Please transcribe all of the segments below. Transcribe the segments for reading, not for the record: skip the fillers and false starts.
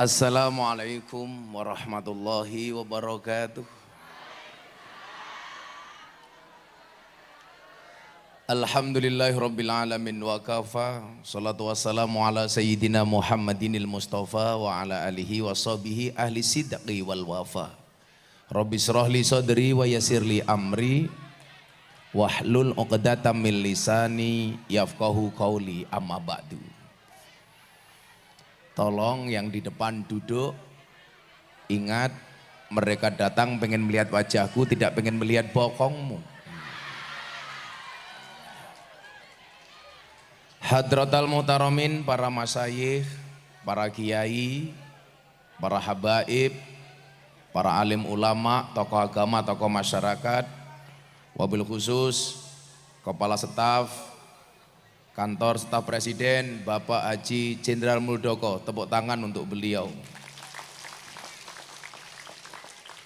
Assalamualaikum warahmatullahi wabarakatuh. Alhamdulillahirabbil alamin wa kafa. Shalatu wassalamu ala sayyidina Muhammadinil Mustafa wa ala alihi wa sahbihi ahli sidqi wal wafa. Rabbi shrah li sadri wa yassir li amri wahlul 'uqdatam min lisani yafqahu qauli, amma ba'du. Tolong yang di depan duduk, ingat mereka datang pengen melihat wajahku, tidak pengen melihat bokongmu. Hadratal muhtaramin, para masyayikh, para kiai, para habaib, para alim ulama, tokoh agama, tokoh masyarakat, wabil khusus kepala staf kantor staf presiden Bapak Haji Jenderal Muldoko, tepuk tangan untuk beliau.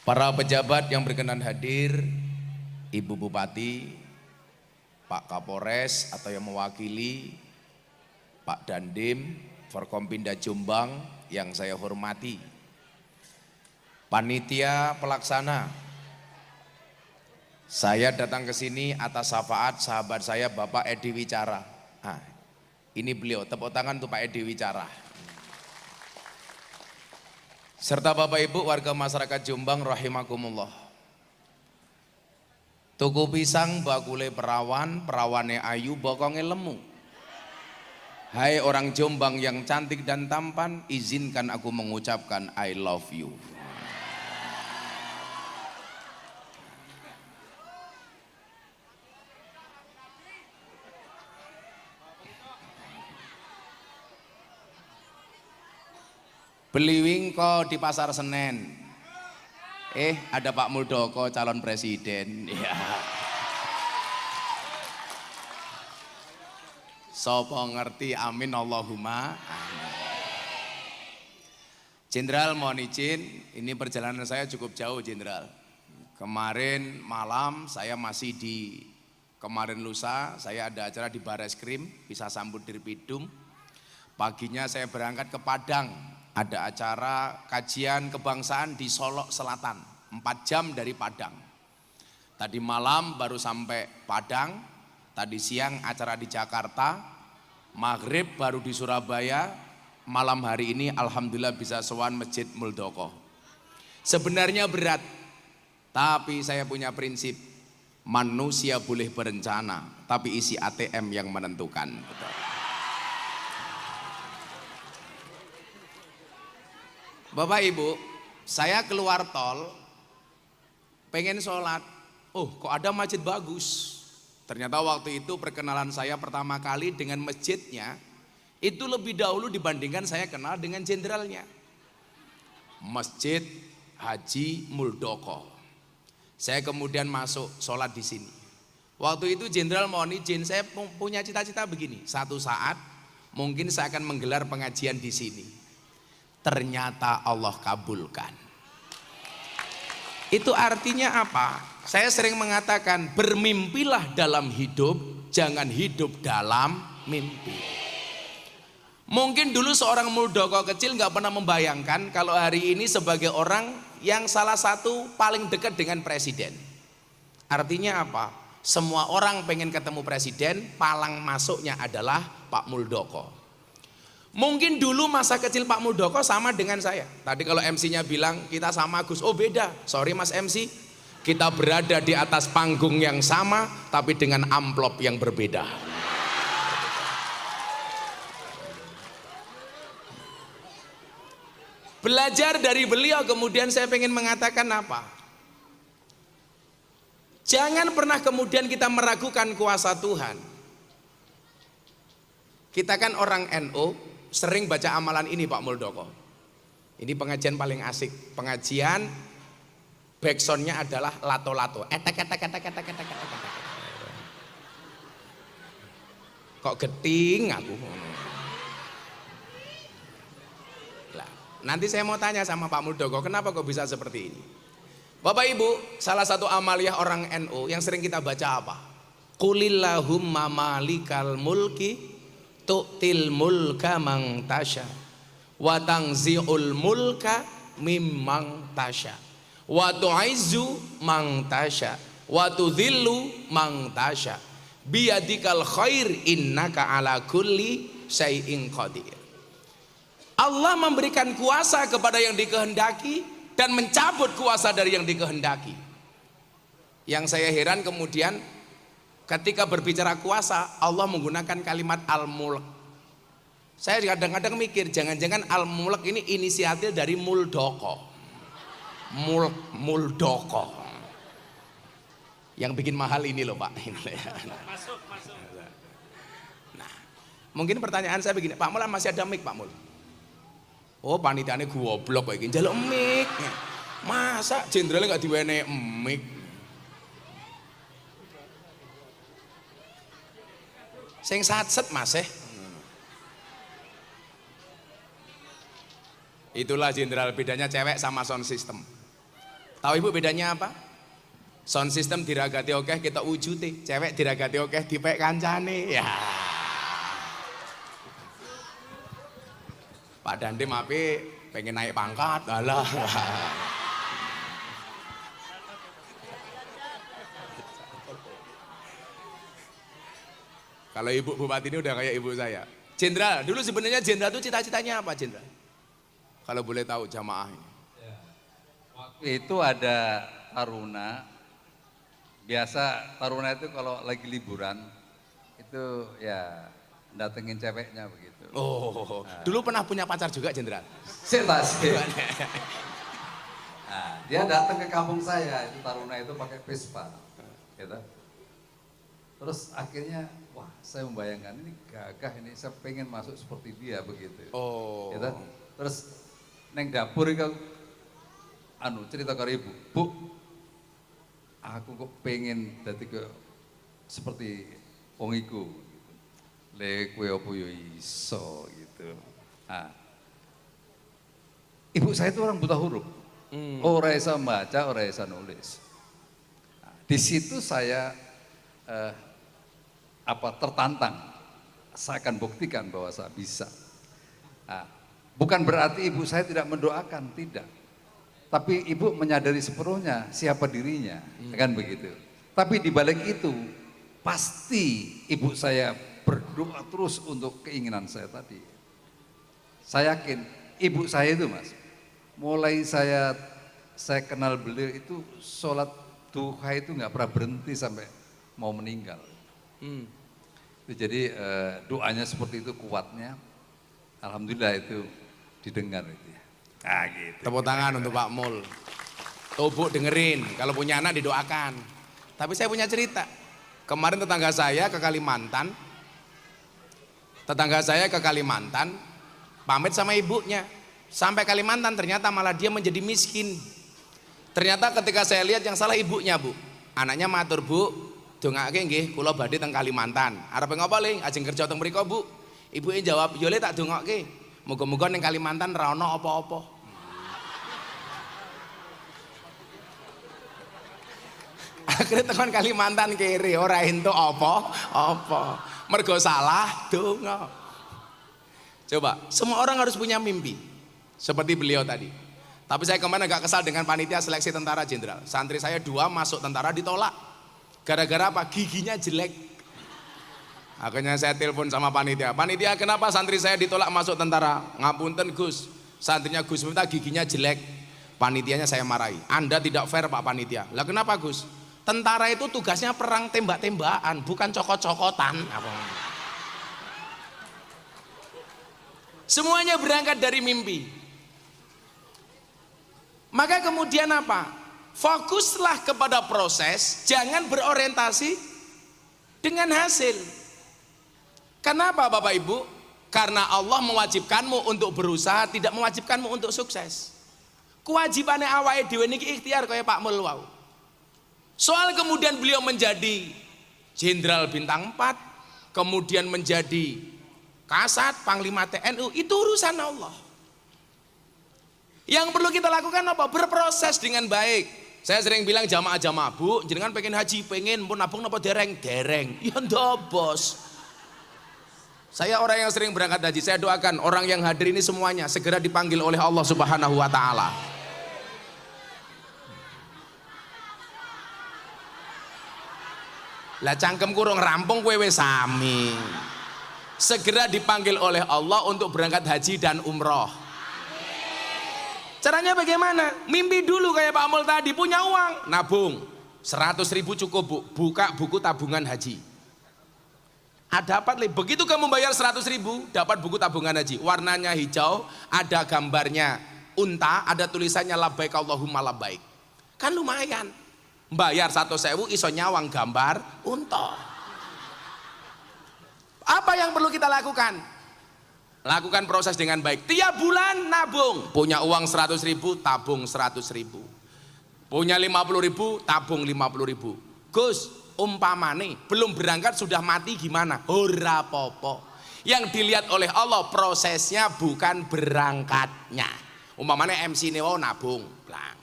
Para pejabat yang berkenan hadir, Ibu Bupati, Pak Kapolres atau yang mewakili, Pak Dandim, Forkompinda Jombang yang saya hormati, panitia pelaksana. Saya datang ke sini atas syafaat sahabat saya Bapak Edi Wicara. Nah, ini beliau, tepuk tangan untuk Pak Edi Wicara. Serta Bapak Ibu warga masyarakat Jombang rahimakumullah. Tuku pisang bakule perawan, perawane ayu, bokonge lemu. Hai orang Jombang yang cantik dan tampan, izinkan aku mengucapkan I love you. Beli wingko di Pasar Senen. Ada Pak Muldoko calon presiden. Ya. Sopo ngerti, amin Allahumma. Jenderal mohon izin, ini perjalanan saya cukup jauh Jenderal. Kemarin malam saya masih kemarin lusa saya ada acara di Bareskrim, bisa sambut Dirpidum. Paginya saya berangkat ke Padang, ada acara kajian kebangsaan di Solok Selatan, 4 jam dari Padang. Tadi malam baru sampai Padang. Tadi siang acara di Jakarta, maghrib baru di Surabaya, malam hari ini alhamdulillah bisa sowan Masjid Muldoko. Sebenarnya berat, tapi saya punya prinsip, manusia boleh berencana, tapi isi ATM yang menentukan. Betul. Bapak Ibu, saya keluar tol, pengen sholat, kok ada masjid bagus. Ternyata waktu itu perkenalan saya pertama kali dengan masjidnya itu lebih dahulu dibandingkan saya kenal dengan jenderalnya. Masjid Haji Muldoko. Saya kemudian masuk sholat di sini. Waktu itu jenderal mohon izin, saya punya cita-cita begini. Satu saat mungkin saya akan menggelar pengajian di sini. Ternyata Allah kabulkan. Itu artinya apa? Saya sering mengatakan bermimpilah dalam hidup, jangan hidup dalam mimpi. Mungkin dulu seorang Muldoko kecil nggak pernah membayangkan kalau hari ini sebagai orang yang salah satu paling dekat dengan presiden. Artinya apa? Semua orang pengen ketemu presiden, palang masuknya adalah Pak Muldoko. Mungkin dulu masa kecil Pak Muldoko sama dengan saya. Tadi kalau MC-nya bilang kita sama Gus, beda. Sorry Mas MC, kita berada di atas panggung yang sama tapi dengan amplop yang berbeda. Belajar dari beliau kemudian saya pengen mengatakan apa? Jangan pernah kemudian kita meragukan kuasa Tuhan. Kita kan orang NU, sering baca amalan ini Pak Muldoko. Ini pengajian paling asik. Pengajian backsoundnya adalah lato-lato. Kok geting aku. Lah, nanti saya mau tanya sama Pak Muldoko, kenapa kok bisa seperti ini? Bapak Ibu, salah satu amaliyah orang NU yang sering kita baca apa? Qulillahumma malikal mulki tu'til mulka man tasha wa tangzi'ul mulka mimman tasya wa tu'izzu man tasya wa tudhillu man tasya biyadikal khair innaka ala kulli syai'in qadir. Allah memberikan kuasa kepada yang dikehendaki dan mencabut kuasa dari yang dikehendaki. Yang saya heran kemudian ketika berbicara kuasa Allah menggunakan kalimat al-mulk. Saya kadang-kadang mikir jangan-jangan al-mulk ini inisiatif dari Muldoko. Muldoko. Yang bikin mahal ini loh Pak. Masuk. Nah, mungkin pertanyaan saya begini, Pak Mul masih ada mic Pak Mul? Oh panitiane goblok kok iki njaluk mic. Masa jenderalnya gak diwenehi mic? Sing satset Mas Itulah jenderal, bedanya cewek sama sound system. Tahu Ibu bedanya apa? Sound system diragati oke kita wujudi, cewek diragati oke dipek kancane. Ya. Pak Dandim api pengen naik pangkat, alah. Kalau Ibu Bupati ini udah kayak ibu saya. Jenderal, dulu sebenarnya jenderal itu cita-citanya apa jenderal? Kalau boleh tahu jamaah ini. Ya. Waktu itu ada taruna, biasa taruna itu kalau lagi liburan itu ya datengin ceweknya begitu. Oh, nah. Dulu pernah punya pacar juga jenderal? Setas. Nah, dia datang ke kampung saya, itu taruna itu pakai Vespa, gitu. Terus akhirnya, wah saya membayangkan ini gagah ini, saya pengen masuk seperti dia begitu. Oh. Gitu. Terus neng dapur itu, cerita ke ibu, Bu, aku kok pengen dadi ke seperti wong iku. Le kowe opo yo iso gitu. Nah, ibu saya itu orang buta huruf, ora bisa baca, ora bisa nulis. Nah, di situ saya tertantang, saya akan buktikan bahwa saya bisa. Nah, bukan berarti ibu saya tidak mendoakan, tidak. Tapi ibu menyadari sepenuhnya siapa dirinya, kan begitu. Tapi di balik itu pasti ibu saya berdoa terus untuk keinginan saya tadi. Saya yakin ibu saya itu Mas, mulai saya kenal beliau itu sholat duha itu nggak pernah berhenti sampai mau meninggal. Jadi doanya seperti itu kuatnya, alhamdulillah itu didengar itu ya. Nah, gitu. Tepuk tangan untuk Pak Mul. Tuh Bu dengerin, kalau punya anak didoakan. Tapi saya punya cerita. Kemarin tetangga saya ke Kalimantan, pamit sama ibunya. Sampai Kalimantan ternyata malah dia menjadi miskin. Ternyata ketika saya lihat yang salah ibunya Bu. Anaknya matur, Bu, dongake nggih kula badhe teng Kalimantan. Arep ngapa ling? Ajeng kerja teng mriku, Bu. Ibuke jawab, "Yo le tak dongake. Muga-muga ning Kalimantan ra ono apa-apa." Akhirnya tekan Kalimantan kiri ora entuk apa-apa. Mergo salah donga. Coba, semua orang harus punya mimpi. Seperti beliau tadi. Tapi saya kemarin agak kesal dengan panitia seleksi tentara jenderal. Santri saya 2 masuk tentara ditolak. Gara-gara apa? Giginya jelek. Akhirnya saya telepon sama panitia. Panitia, kenapa santri saya ditolak masuk tentara? Ngapunten Gus, santrinya Gus minta giginya jelek. Panitianya saya marahi. Anda tidak fair Pak Panitia. Lah kenapa Gus? Tentara itu tugasnya perang tembak-tembakan, bukan cokot-cokotan. Semuanya berangkat dari mimpi. Maka kemudian apa? Fokuslah kepada proses, jangan berorientasi dengan hasil. Kenapa Bapak Ibu? Karena Allah mewajibkanmu untuk berusaha, tidak mewajibkanmu untuk sukses. Kewajibannya awake dhewe niki ikhtiar kaya Pak Mul wau. Soal kemudian beliau menjadi Jenderal Bintang 4, kemudian menjadi Kasat, Panglima TNI, itu urusan Allah. Yang perlu kita lakukan apa? Berproses dengan baik. Saya sering bilang jamaah-jamaah, Bu, jenengan pengen haji, pengen pun nabung napa dereng? Ya ndak bos. Saya orang yang sering berangkat haji, saya doakan orang yang hadir ini semuanya segera dipanggil oleh Allah Subhanahu wa taala. Lah cangkem kurung rampung kowe wis sami. Segera dipanggil oleh Allah untuk berangkat haji dan umroh. Caranya bagaimana? Mimpi dulu kayak Pak Mul tadi, punya uang, nabung 100.000 cukup bu, buka buku tabungan haji. Dapat begitu kamu bayar 100.000 dapat buku tabungan haji, warnanya hijau, ada gambarnya unta, ada tulisannya labbaik Allahumma labbaik. Kan lumayan, bayar 100.000 iso nyawang gambar unta. Apa yang perlu kita lakukan? Lakukan proses dengan baik. Tiap bulan nabung, punya uang 100.000 tabung 100.000, punya 50.000 tabung 50.000. Gus, umpamane belum berangkat sudah mati gimana? Ora popo. Yang dilihat oleh Allah prosesnya bukan berangkatnya. Umpamane MC ini nabung, blang.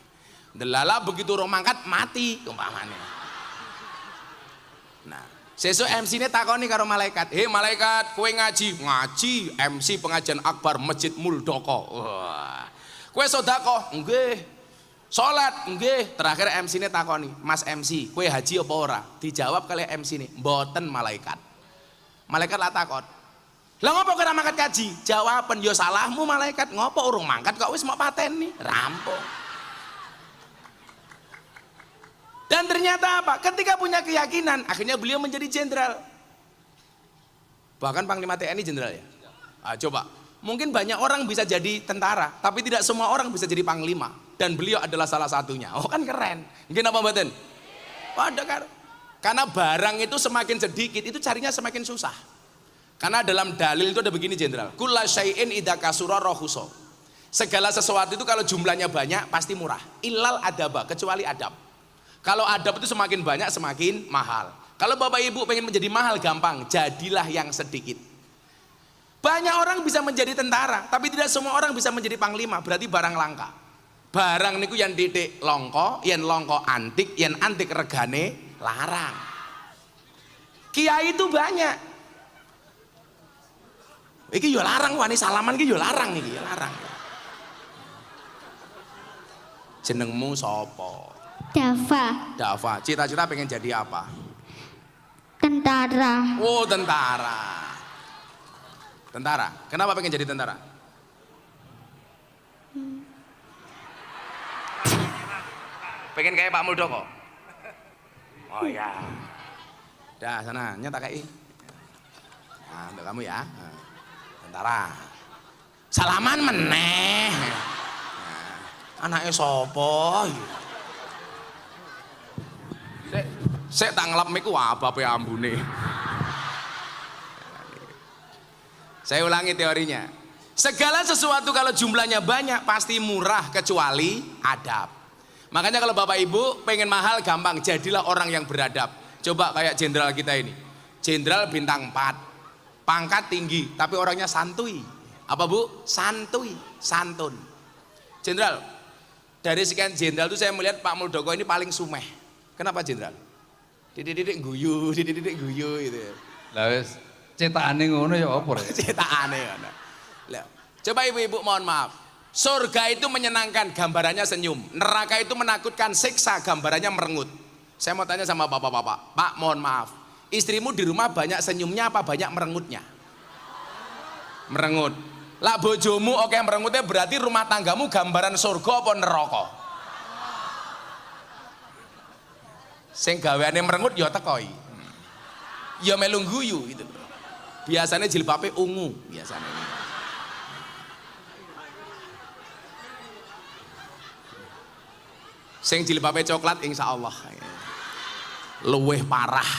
Delala begitu orang mangkat mati umpamane. Nah, sesuk MC ini takoni karo malaikat, "Hei malaikat, kowe ngaji?" "Ngaji, MC pengajian akbar Masjid Muldoko." Wah. "Kowe sedekah?" "Nggih." "Salat?" "Nggih." Terakhir MC ini takoni, "Mas MC, kowe haji apa ora?" Dijawab kali MC ini, "Mboten malaikat." Malaikat lah takon, "Lah ngopo kowe ora mangkat kaji?" Jawaban, "Ya salahmu malaikat, ngopo urung mangkat kok wis mau pateni." Rampung. Dan ternyata apa? Ketika punya keyakinan, akhirnya beliau menjadi jenderal. Bahkan Panglima TNI jenderal ya. Coba, mungkin banyak orang bisa jadi tentara, tapi tidak semua orang bisa jadi panglima. Dan beliau adalah salah satunya. Oh kan keren. Mungkin apa mboten? Waduh kan. Karena barang itu semakin sedikit, itu carinya semakin susah. Karena dalam dalil itu ada begini jenderal. Kulla syai'in idza kasura rahusa. Segala sesuatu itu kalau jumlahnya banyak pasti murah. Illal adaba, kecuali adab. Kalau adab itu semakin banyak semakin mahal. Kalau bapak ibu pengen menjadi mahal gampang, jadilah yang sedikit. Banyak orang bisa menjadi tentara, tapi tidak semua orang bisa menjadi panglima, berarti barang langka. Barang niku yang titik longko, yang longko antik, yang antik regane larang. Kiai itu banyak. Iki yo larang wani salaman iki yo larang iki, larang. Jenengmu sapa? Dava. Cita-cita pengen jadi apa? Tentara. Oh tentara. Tentara. Kenapa pengen jadi tentara? Pengen kayak Pak Muldoko. Oh ya. Dah sana nyata kayak. Nah, untuk kamu ya. Tentara. Salaman meneh. Nah, anaknya sopo? Saya tak ngelap miku apa ambune. Saya ulangi teorinya. Segala sesuatu kalau jumlahnya banyak pasti murah kecuali adab. Makanya kalau bapak ibu pengen mahal gampang, jadilah orang yang beradab. Coba kayak jenderal kita ini. Jenderal bintang 4, pangkat tinggi, tapi orangnya santuy. Apa bu? Santuy, santun. Jenderal, dari sekian jenderal itu saya melihat Pak Muldoko ini paling sumeh. Kenapa jenderal? Didik-didik guyu gitu. Lah wis cetakane ngono ya apa rek? Cetakane ngono. Lah, coba ibu-ibu mohon maaf. Surga itu menyenangkan, gambarannya senyum. Neraka itu menakutkan, siksa, gambarannya merengut. Saya mau tanya sama bapak-bapak, Pak mohon maaf. Istrimu di rumah banyak senyumnya apa banyak merengutnya? Merengut. Lah bojomu oke merengutnya berarti rumah tanggamu gambaran surga apa neraka? Sing gaweane merengut ya tekoi. Ya melu guyu gitu. Biasanya jilbabe ungu biasanya. Sing jilbabe coklat insyaallah luweh parah.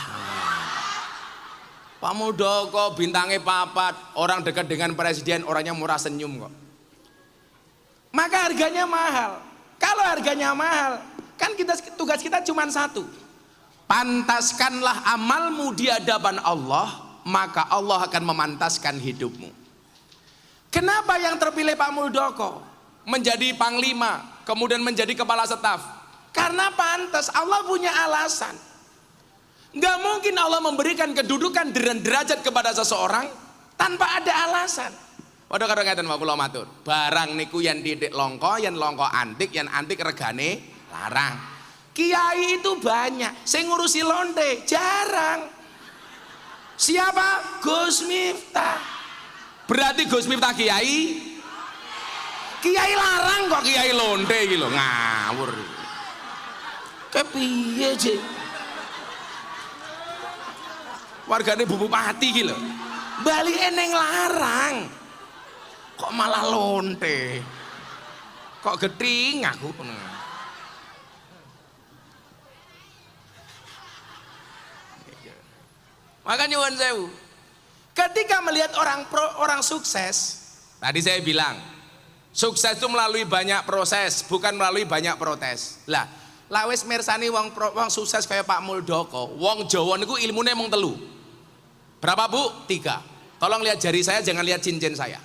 Pak Muldoko bintangnya papat, orang dekat dengan presiden orangnya murah senyum kok. Maka harganya mahal. Kalau harganya mahal, kan tugas kita cuma satu. Pantaskanlah amalmu di hadapan Allah, maka Allah akan memantaskan hidupmu. Kenapa yang terpilih Pak Muldoko menjadi panglima, kemudian menjadi kepala staf? Karena pantas, Allah punya alasan. Gak mungkin Allah memberikan kedudukan dan derajat kepada seseorang tanpa ada alasan. Padha karo ngeten wae kula matur. Barang niku yen titik longko, yen longko antik, yen antik regane larang. Kiai itu banyak, sing ngurusi lonte jarang. Siapa? Gus Miftah. Berarti Gus Miftah kiai? Kiai larang kok kiai lonte iki lho, ngawur. Kepiye sih? Wargane Bupati iki lho. Balike ning larang. Kok malah lonte? Kok gething aku. Maka nyuwun sewu. Ketika melihat orang sukses, tadi saya bilang, sukses itu melalui banyak proses, bukan melalui banyak protes. Lah, lawes mirsani wong sukses kayak Pak Muldoko, wong Jawa niku ilmune mung 3. Berapa Bu? 3. Tolong lihat jari saya, jangan lihat cincin saya.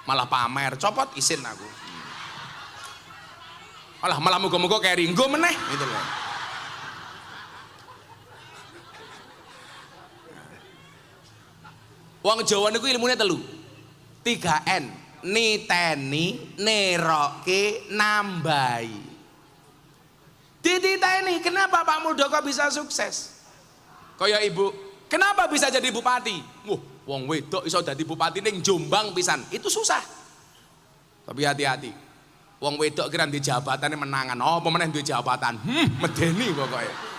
Malah pamer, copot isin aku. Malah muga-muga kayak ringgo meneh gitu loh. Wong Jawa niku ilmune 3. 3N, niteni, neroke, nambahi. Dititeni, kenapa Pak Muldoko bisa sukses? Kaya ibu, kenapa bisa jadi bupati? Wong wedok iso dadi bupati ning Jombang pisan, itu susah. Tapi hati-hati. Wong wedok kira di jabatannya menangan, apa meneh duwe jabatan. Medeni pokoknya.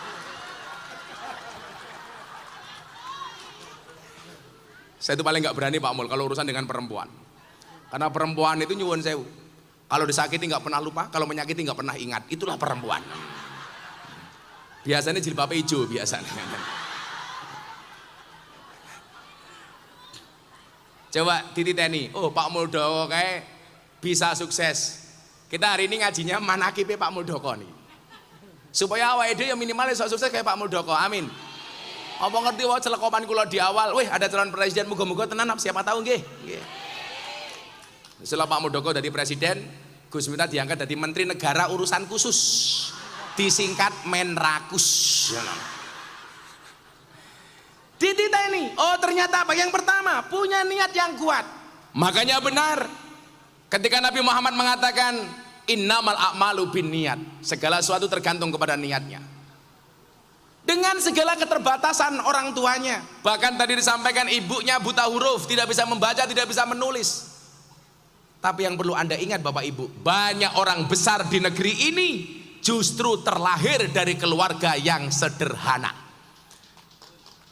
Saya itu paling nggak berani Pak Mul kalau urusan dengan perempuan. Karena perempuan itu nyuwun sewu. Kalau disakiti nggak pernah lupa, kalau menyakiti nggak pernah ingat. Itulah perempuan. Biasanya jilbab hijau biasanya. Coba dititeni, Pak Muldoko kayak bisa sukses. Kita hari ini ngajinya manakibe Pak Muldoko nih. Supaya awake dhewe minimal iso sukses kayak Pak Muldoko. Amin. Apa ngerti wae celekopan kula di awal, ada calon presiden muga-muga tenan siapa tahu nggih. Nggih. Setelah Pak Muldoko jadi presiden, Gus Miftah diangkat jadi menteri negara urusan khusus. Disingkat Menrakus. Dititeni, ternyata apa? Yang pertama, punya niat yang kuat. Makanya benar ketika Nabi Muhammad mengatakan innamal a'malu binniyat, segala sesuatu tergantung kepada niatnya. Dengan segala keterbatasan orang tuanya, bahkan tadi disampaikan ibunya buta huruf, tidak bisa membaca, tidak bisa menulis. Tapi yang perlu Anda ingat Bapak Ibu, banyak orang besar di negeri ini justru terlahir dari keluarga yang sederhana.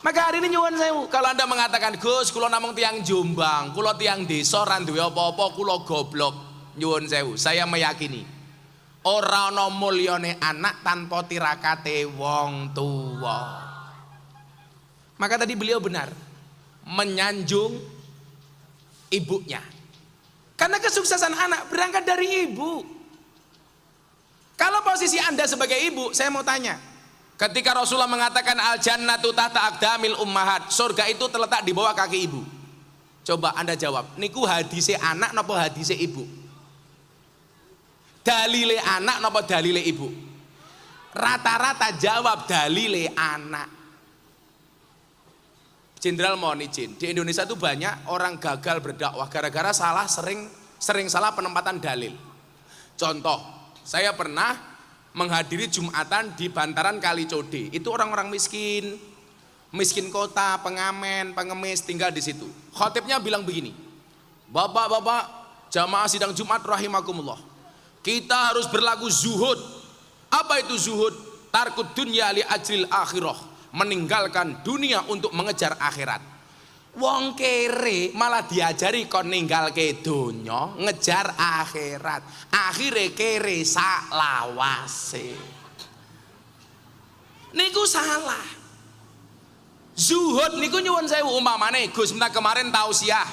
Maka hari ini nyuwun sewu, kalau Anda mengatakan Gus, kula namung tiang Jombang, kula tiang desa ra duwe apa-apa, kula goblok. Nyuwun sewu, saya meyakini ora ana mulyane anak tanpa tirakate wong tua. Maka tadi beliau benar menyanjung ibunya. Karena kesuksesan anak berangkat dari ibu. Kalau posisi Anda sebagai ibu, saya mau tanya. Ketika Rasulullah mengatakan al jannatu tahta aqdamil ummahat, surga itu terletak di bawah kaki ibu. Coba Anda jawab, niku hadise anak napa hadise ibu? Dalile anak napa dalile ibu? Rata-rata jawab dalile anak. Jenderal mohon izin, di Indonesia itu banyak orang gagal berdakwah gara-gara sering salah penempatan dalil. Contoh, saya pernah menghadiri Jumatan di bantaran Kalicode. Itu orang-orang miskin kota, pengamen, pengemis tinggal di situ. Khotibnya bilang begini, Bapak-bapak jamaah sidang Jumat rahimakumullah, kita harus berlaku zuhud. Apa itu zuhud? Tarkud dunya li ajril akhirah, meninggalkan dunia untuk mengejar akhirat. Wong kere malah diajari kon ninggalke donya ngejar akhirat. Akhire kere sak lawase. Niku salah. Zuhud niku nyuwun sewu, umpamane Gus Miftah kemarin tausiah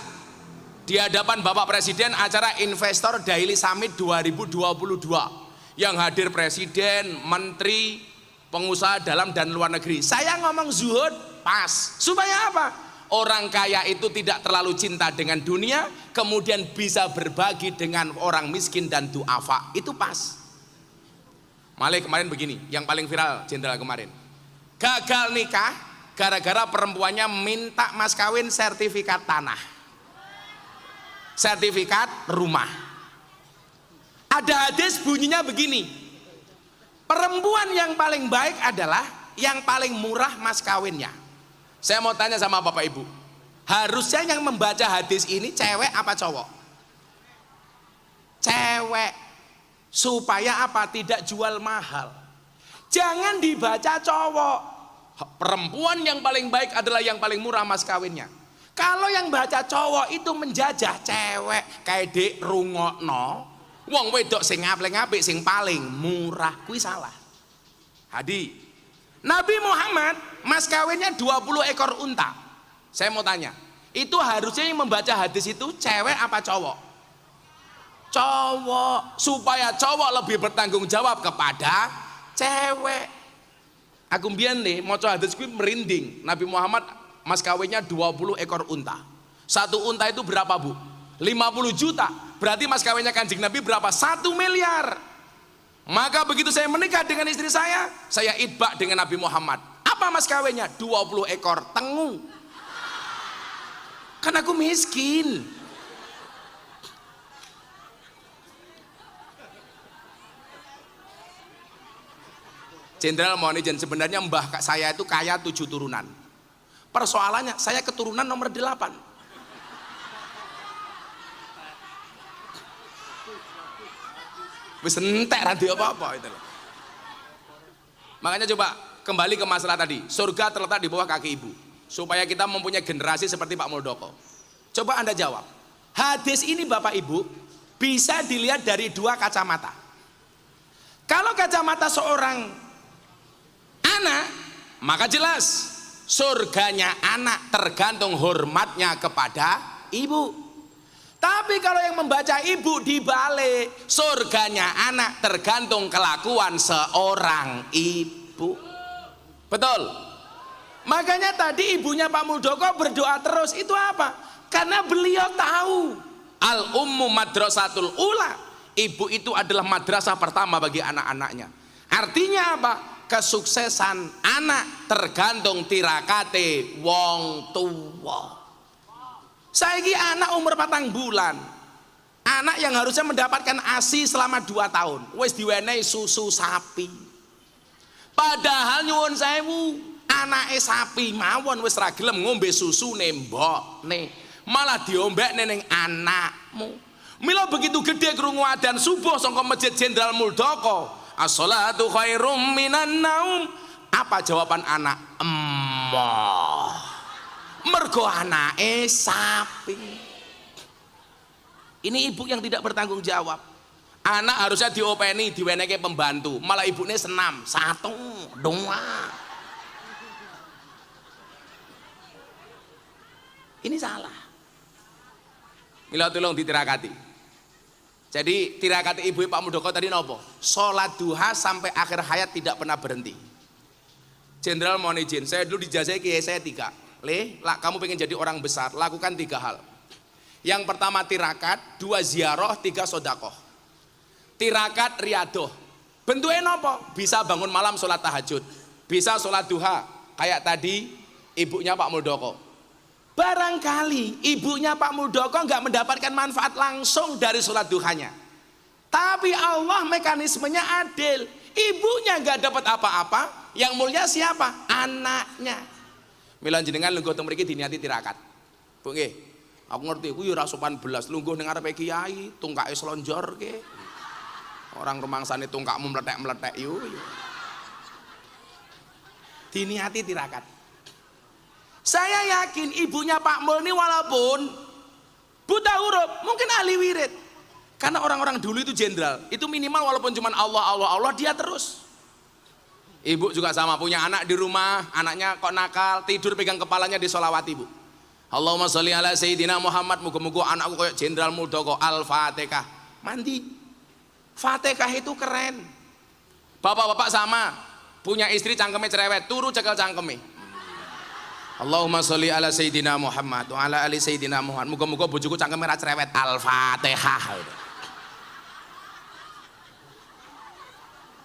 di hadapan Bapak Presiden acara Investor Daily Summit 2022 yang hadir presiden, menteri, pengusaha dalam dan luar negeri. Saya ngomong zuhud pas. Supaya apa? Orang kaya itu tidak terlalu cinta dengan dunia, kemudian bisa berbagi dengan orang miskin dan duafa. Itu pas. Malah kemarin begini, yang paling viral jenderal kemarin. Gagal nikah gara-gara perempuannya minta mas kawin sertifikat tanah, sertifikat rumah. Ada hadis bunyinya begini, perempuan yang paling baik adalah yang paling murah mas kawinnya. Saya mau tanya sama bapak ibu, harusnya yang membaca hadis ini cewek apa cowok? Cewek, supaya apa? Tidak jual mahal. Jangan dibaca cowok. Perempuan yang paling baik adalah yang paling murah mas kawinnya. Kalau yang baca cowok itu menjajah cewek kayak dek rungokno, wong wedok sing apik sing paling murah, kuwi salah. Hadi, Nabi Muhammad mas kawinnya 20 ekor unta. Saya mau tanya, itu harusnya yang membaca hadis itu cewek apa cowok? Cowok, supaya cowok lebih bertanggung jawab kepada cewek. Aku mbiyen nih maca hadis kuwi merinding. Nabi Muhammad mas kawinnya 20 ekor unta. Satu unta itu berapa, Bu? 50 juta. Berarti mas kawinnya Kanjeng Nabi berapa? 1 miliar. Maka begitu saya menikah dengan istri saya idbak dengan Nabi Muhammad. Apa mas kawinnya? 20 ekor tengu. Kan aku miskin. Jenderal mohon izin, sebenarnya mbah saya itu kaya 7 turunan. Persoalannya saya keturunan nomor 8. Wis entek ra apa-apa itu loh. Makanya coba kembali ke masalah tadi, surga terletak di bawah kaki ibu. Supaya kita mempunyai generasi seperti Pak Muldoko. Coba Anda jawab. Hadis ini Bapak Ibu bisa dilihat dari 2 kacamata. Kalau kacamata seorang anak, maka jelas surganya anak tergantung hormatnya kepada ibu. Tapi kalau yang membaca ibu dibalik, surganya anak tergantung kelakuan seorang ibu. Betul? Makanya tadi ibunya Pak Muldoko berdoa terus, itu apa? Karena beliau tahu al-ummu madrasatul ula, ibu itu adalah madrasah pertama bagi anak-anaknya. Artinya apa? Kesuksesan anak tergantung tirakate wong tua. Saiki anak umur 4 bulan, anak yang harusnya mendapatkan ASI selama 2 tahun wis diwenehi susu sapi. Padahal nyuwun sewu, anake sapi mawon wis ra gelem ngombe susu mbokne, malah diombekne ning anakmu. Mila begitu gede krungu adzan subuh saka Masjid Jenderal Muldoko, as-sholatu khairum minan naum. Apa jawaban anak? Emoh. Mergo anake sapi. Ini ibu yang tidak bertanggung jawab. Anak harusnya diopeni, diwenehke pembantu, malah ibunya senam 1, 2. Ini salah. Mila tolong ditirakati. Jadi tirakati ibu Pak Muldoko tadi nopo? Sholat duha sampai akhir hayat tidak pernah berhenti. Jenderal mohon izin, saya dulu dijazahi kiai saya 3. Kamu pengen jadi orang besar, lakukan 3 hal. Yang pertama tirakat, 2 ziarah, 3 sodakoh. Tirakat riadoh. Bentuknya nopo? Bisa bangun malam sholat tahajud, bisa sholat duha, kayak tadi ibunya Pak Muldoko. Barangkali ibunya Pak Muldoko nggak mendapatkan manfaat langsung dari sholat duhanya, tapi Allah mekanismenya adil. Ibunya nggak dapat apa-apa, yang mulia siapa? Anaknya. Mila jenengan lungguh teng mriki diniati tirakat. Bu nggih, aku ngerti ku yo ora sopan belas lungguh ning ngarepe kiai, tungkake slonjorke. Orang rumangsane tungkakmu meletek-meletek yo. Diniati tirakat. Saya yakin ibunya Pak Mul ini walaupun buta huruf, mungkin ahli wirid. Karena orang-orang dulu itu jenderal, itu minimal walaupun cuma Allah dia terus. Ibu juga sama, punya anak di rumah, anaknya kok nakal, tidur pegang kepalanya di sholawat ibu. Allahumma sholli ala sayyidina Muhammad, muga-muga anakku kayak Jenderal Muldoko. Al-Fatihah, mandi. Fatihah itu keren. Bapak-bapak sama, punya istri cangkeme cerewet, turu cekel cangkeme. Allahumma sholli ala sayyidina Muhammad wa ala ali sayyidina Muhammad, muga-muga bojoku cangkeme ra cerewet. Al-Fatihah.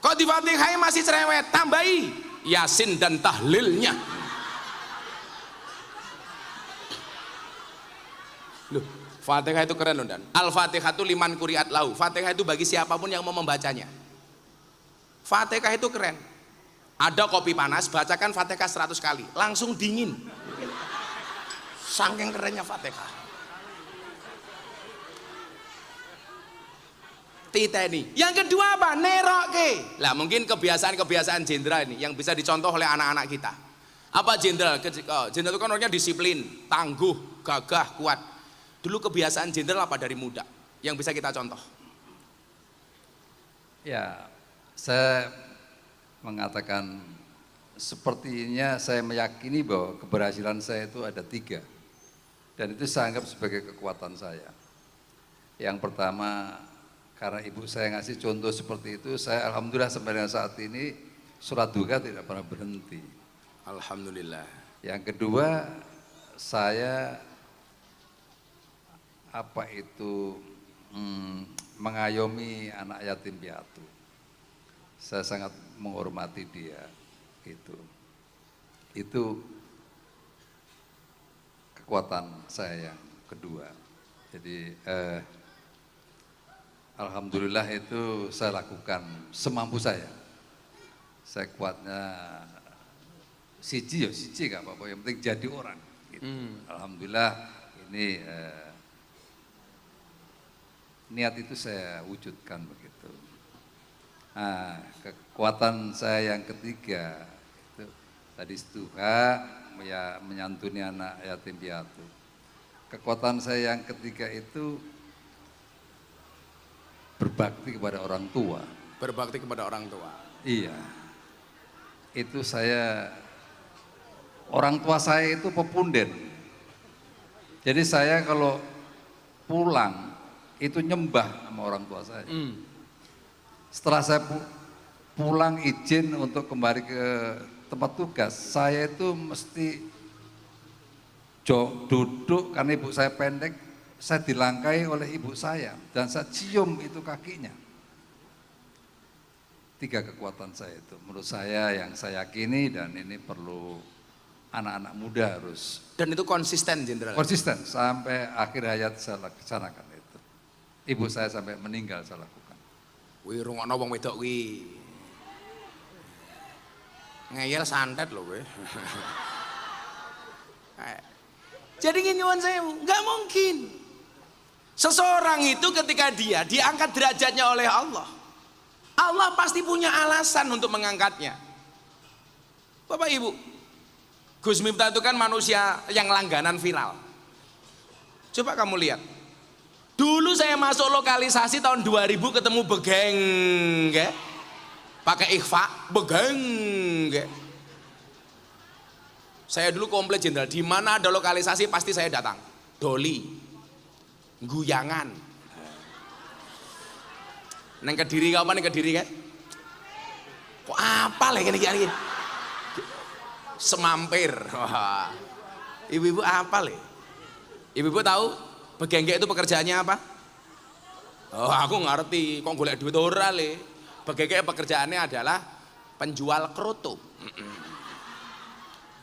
Kok di Fatihah masih cerewet, tambahi Yasin dan tahlilnya. Loh, Fatihah itu keren loh, Dan. Al-Fatihah itu liman quri'at lahu. Fatihah itu bagi siapapun yang mau membacanya. Fatihah itu keren. Ada kopi panas, bacakan Fatihah 100 kali, langsung dingin. Saking kerennya Fatihah. Titeni. Yang kedua apa? Neroke. Lah mungkin kebiasaan jenderal ini yang bisa dicontoh oleh anak-anak kita. Apa jenderal? Jenderal itu kan orangnya disiplin, tangguh, gagah, kuat. Dulu kebiasaan jenderal apa dari muda yang bisa kita contoh? Ya, saya mengatakan sepertinya saya meyakini bahwa keberhasilan saya itu ada 3. Dan itu saya anggap sebagai kekuatan saya. Yang pertama, karena ibu saya ngasih contoh seperti itu, saya alhamdulillah sampai dengan saat ini sholat duha tidak pernah berhenti. Alhamdulillah. Yang kedua, saya mengayomi anak yatim piatu. Saya sangat menghormati dia, gitu. Itu kekuatan saya yang kedua. Jadi alhamdulillah itu saya lakukan semampu saya. Saya kuatnya siji gak apa-apa, yang penting jadi orang. Gitu. Alhamdulillah ini niat itu saya wujudkan begitu. Nah, kekuatan saya yang ketiga itu tadi duha, ya menyantuni anak yatim piatu. Kekuatan saya yang ketiga itu berbakti kepada orang tua. Berbakti kepada orang tua. Iya. Itu orang tua saya itu pepunden. Jadi saya kalau pulang itu nyembah sama orang tua saya. Setelah saya pulang izin untuk kembali ke tempat tugas, saya itu mesti duduk karena ibu saya pendek, saya dilangkai oleh ibu saya dan saya cium itu kakinya. 3 kekuatan saya itu menurut saya yang saya yakini, dan ini perlu anak-anak muda harus. Dan itu konsisten, Jenderal. Konsisten sampai akhir hayat saya laksanakan itu. Ibu saya sampai meninggal saya lakukan. Wih, rungokno wong wedok kuwi. Ngeyel santet loh gue. Jadi gini nyuwun sewu, nggak mungkin. Seseorang itu ketika dia diangkat derajatnya oleh Allah, Allah pasti punya alasan untuk mengangkatnya. Bapak Ibu, Gus Miftah itu kan manusia yang langganan viral. Coba kamu lihat. Dulu saya masuk lokalisasi tahun 2000 ketemu Begeng, ke? Pakai ikhfa, Begeng, ke? Saya dulu komplit Jenderal, di mana ada lokalisasi pasti saya datang. Doli, guyangan. Neng Kediri kapan neng Kediri kan? Kok apa lagi gini? Semampir. Wah. Ibu-ibu apa le? Ibu-ibu tahu begengge itu pekerjaannya apa? Oh, aku ngerti, kok golek duit ora le. Begengge pekerjaannya adalah penjual kroto.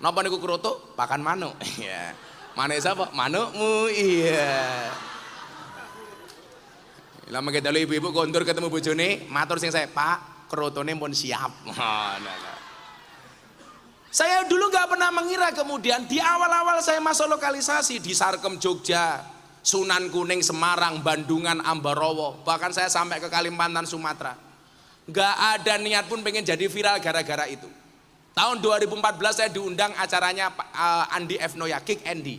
Napa niku kroto? Pakan manuk. Iya. Manuk sapa? Manukmu. Iya. Lama kita ibu-ibu kondur ketemu bojone, matur sing saya, "Pak, krotone pun siap." Saya dulu nggak pernah mengira kemudian di awal-awal saya masuk lokalisasi di Sarkem Jogja, Sunan Kuning Semarang, Bandungan, Ambarawa, bahkan saya sampai ke Kalimantan Sumatera. Nggak ada niat pun pengen jadi viral gara-gara itu. Tahun 2014 saya diundang acaranya Andi F. Noya, Kick Andy.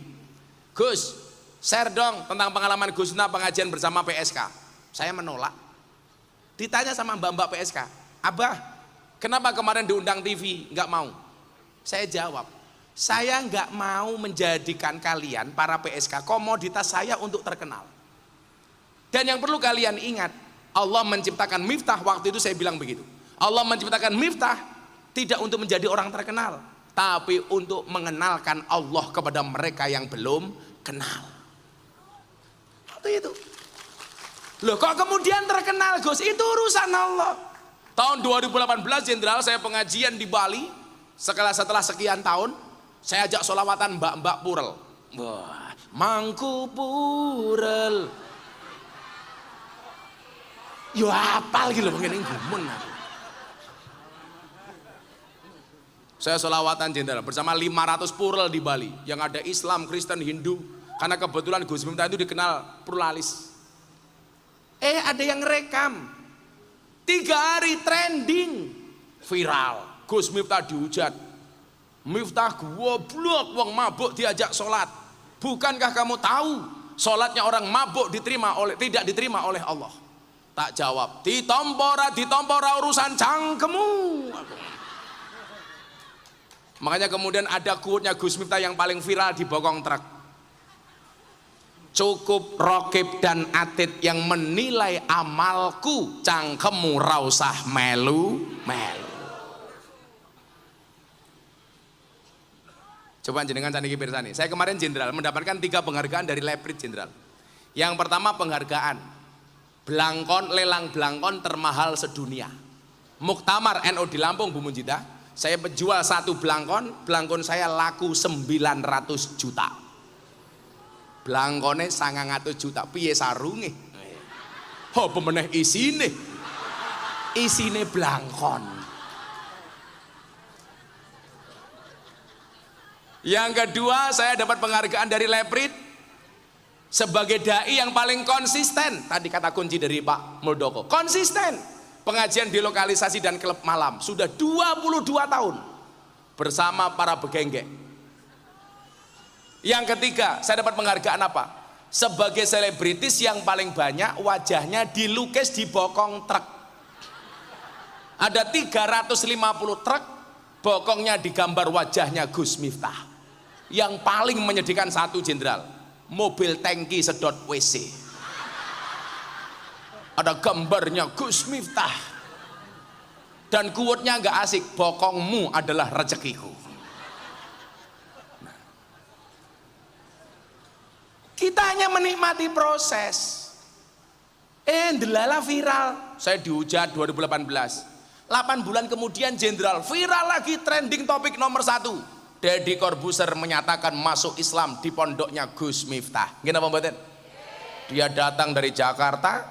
Gus, share dong tentang pengalaman Gus Miftah pengajian bersama PSK. Saya menolak. Ditanya sama mbak-mbak PSK, "Abah, kenapa kemarin diundang TV?" Nggak mau. Saya jawab, saya nggak mau menjadikan kalian para PSK komoditas saya untuk terkenal. Dan yang perlu kalian ingat, Allah menciptakan Miftah, waktu itu saya bilang begitu. Allah menciptakan Miftah tidak untuk menjadi orang terkenal, tapi untuk mengenalkan Allah kepada mereka yang belum kenal. Waktu itu. Loh kok kemudian terkenal Gus? Itu urusan Allah. Tahun 2018 Jenderal saya pengajian di Bali. Setelah sekian tahun, saya ajak sholawatan mbak-mbak Purel. Wah, Mangku Purel. Yo apal gitu ngene gumun aku. Saya selawatan jenderal bersama 500 purel di Bali yang ada Islam, Kristen, Hindu. Karena kebetulan Gus Miftah itu dikenal pluralis. Ada yang rekam 3 hari trending viral. Gus Miftah dihujat. Miftah goblok, wong mabuk diajak sholat. Bukankah kamu tahu sholatnya orang mabuk tidak diterima oleh Allah? Tak jawab. Ditompora urusan cangkemmu. Makanya kemudian ada quote-nya Gus Miftah yang paling viral di bokong truk. Cukup Rokib dan Atid yang menilai amalku, cangkemmu ra usah melu. Coba jenengan saniki pirsani. Saya kemarin jenderal mendapatkan 3 penghargaan dari Leprit jenderal. Yang pertama penghargaan belangkon, lelang belangkon termahal sedunia. Muktamar NU di Lampung, Bu Munjita. Saya menjual 1 belangkon saya laku 900 juta. Belangkone 900 juta, piye sarunge? Apa meneh isine? Isine belangkon. Yang kedua, saya dapat penghargaan dari Leprit sebagai dai yang paling konsisten. Tadi kata kunci dari Pak Muldoko, konsisten. Pengajian di lokalisasi dan klub malam sudah 22 tahun bersama para begenggek. Yang ketiga, saya dapat penghargaan apa? Sebagai selebritis yang paling banyak wajahnya dilukis di bokong truk. Ada 350 truk, bokongnya digambar wajahnya Gus Miftah. Yang paling menyedihkan satu jenderal, mobil tangki sedot WC. Ada gambarnya Gus Miftah. Dan quote-nya nggak asik, bokongmu adalah rezekiku. Kita hanya menikmati proses. Ndelala viral. Saya dihujat 2018. 8 bulan kemudian jenderal viral lagi, trending topik nomor 1. Deddy Corbuzier menyatakan masuk Islam di pondoknya Gus Miftah. Gimana Pak Mboten? Dia datang dari Jakarta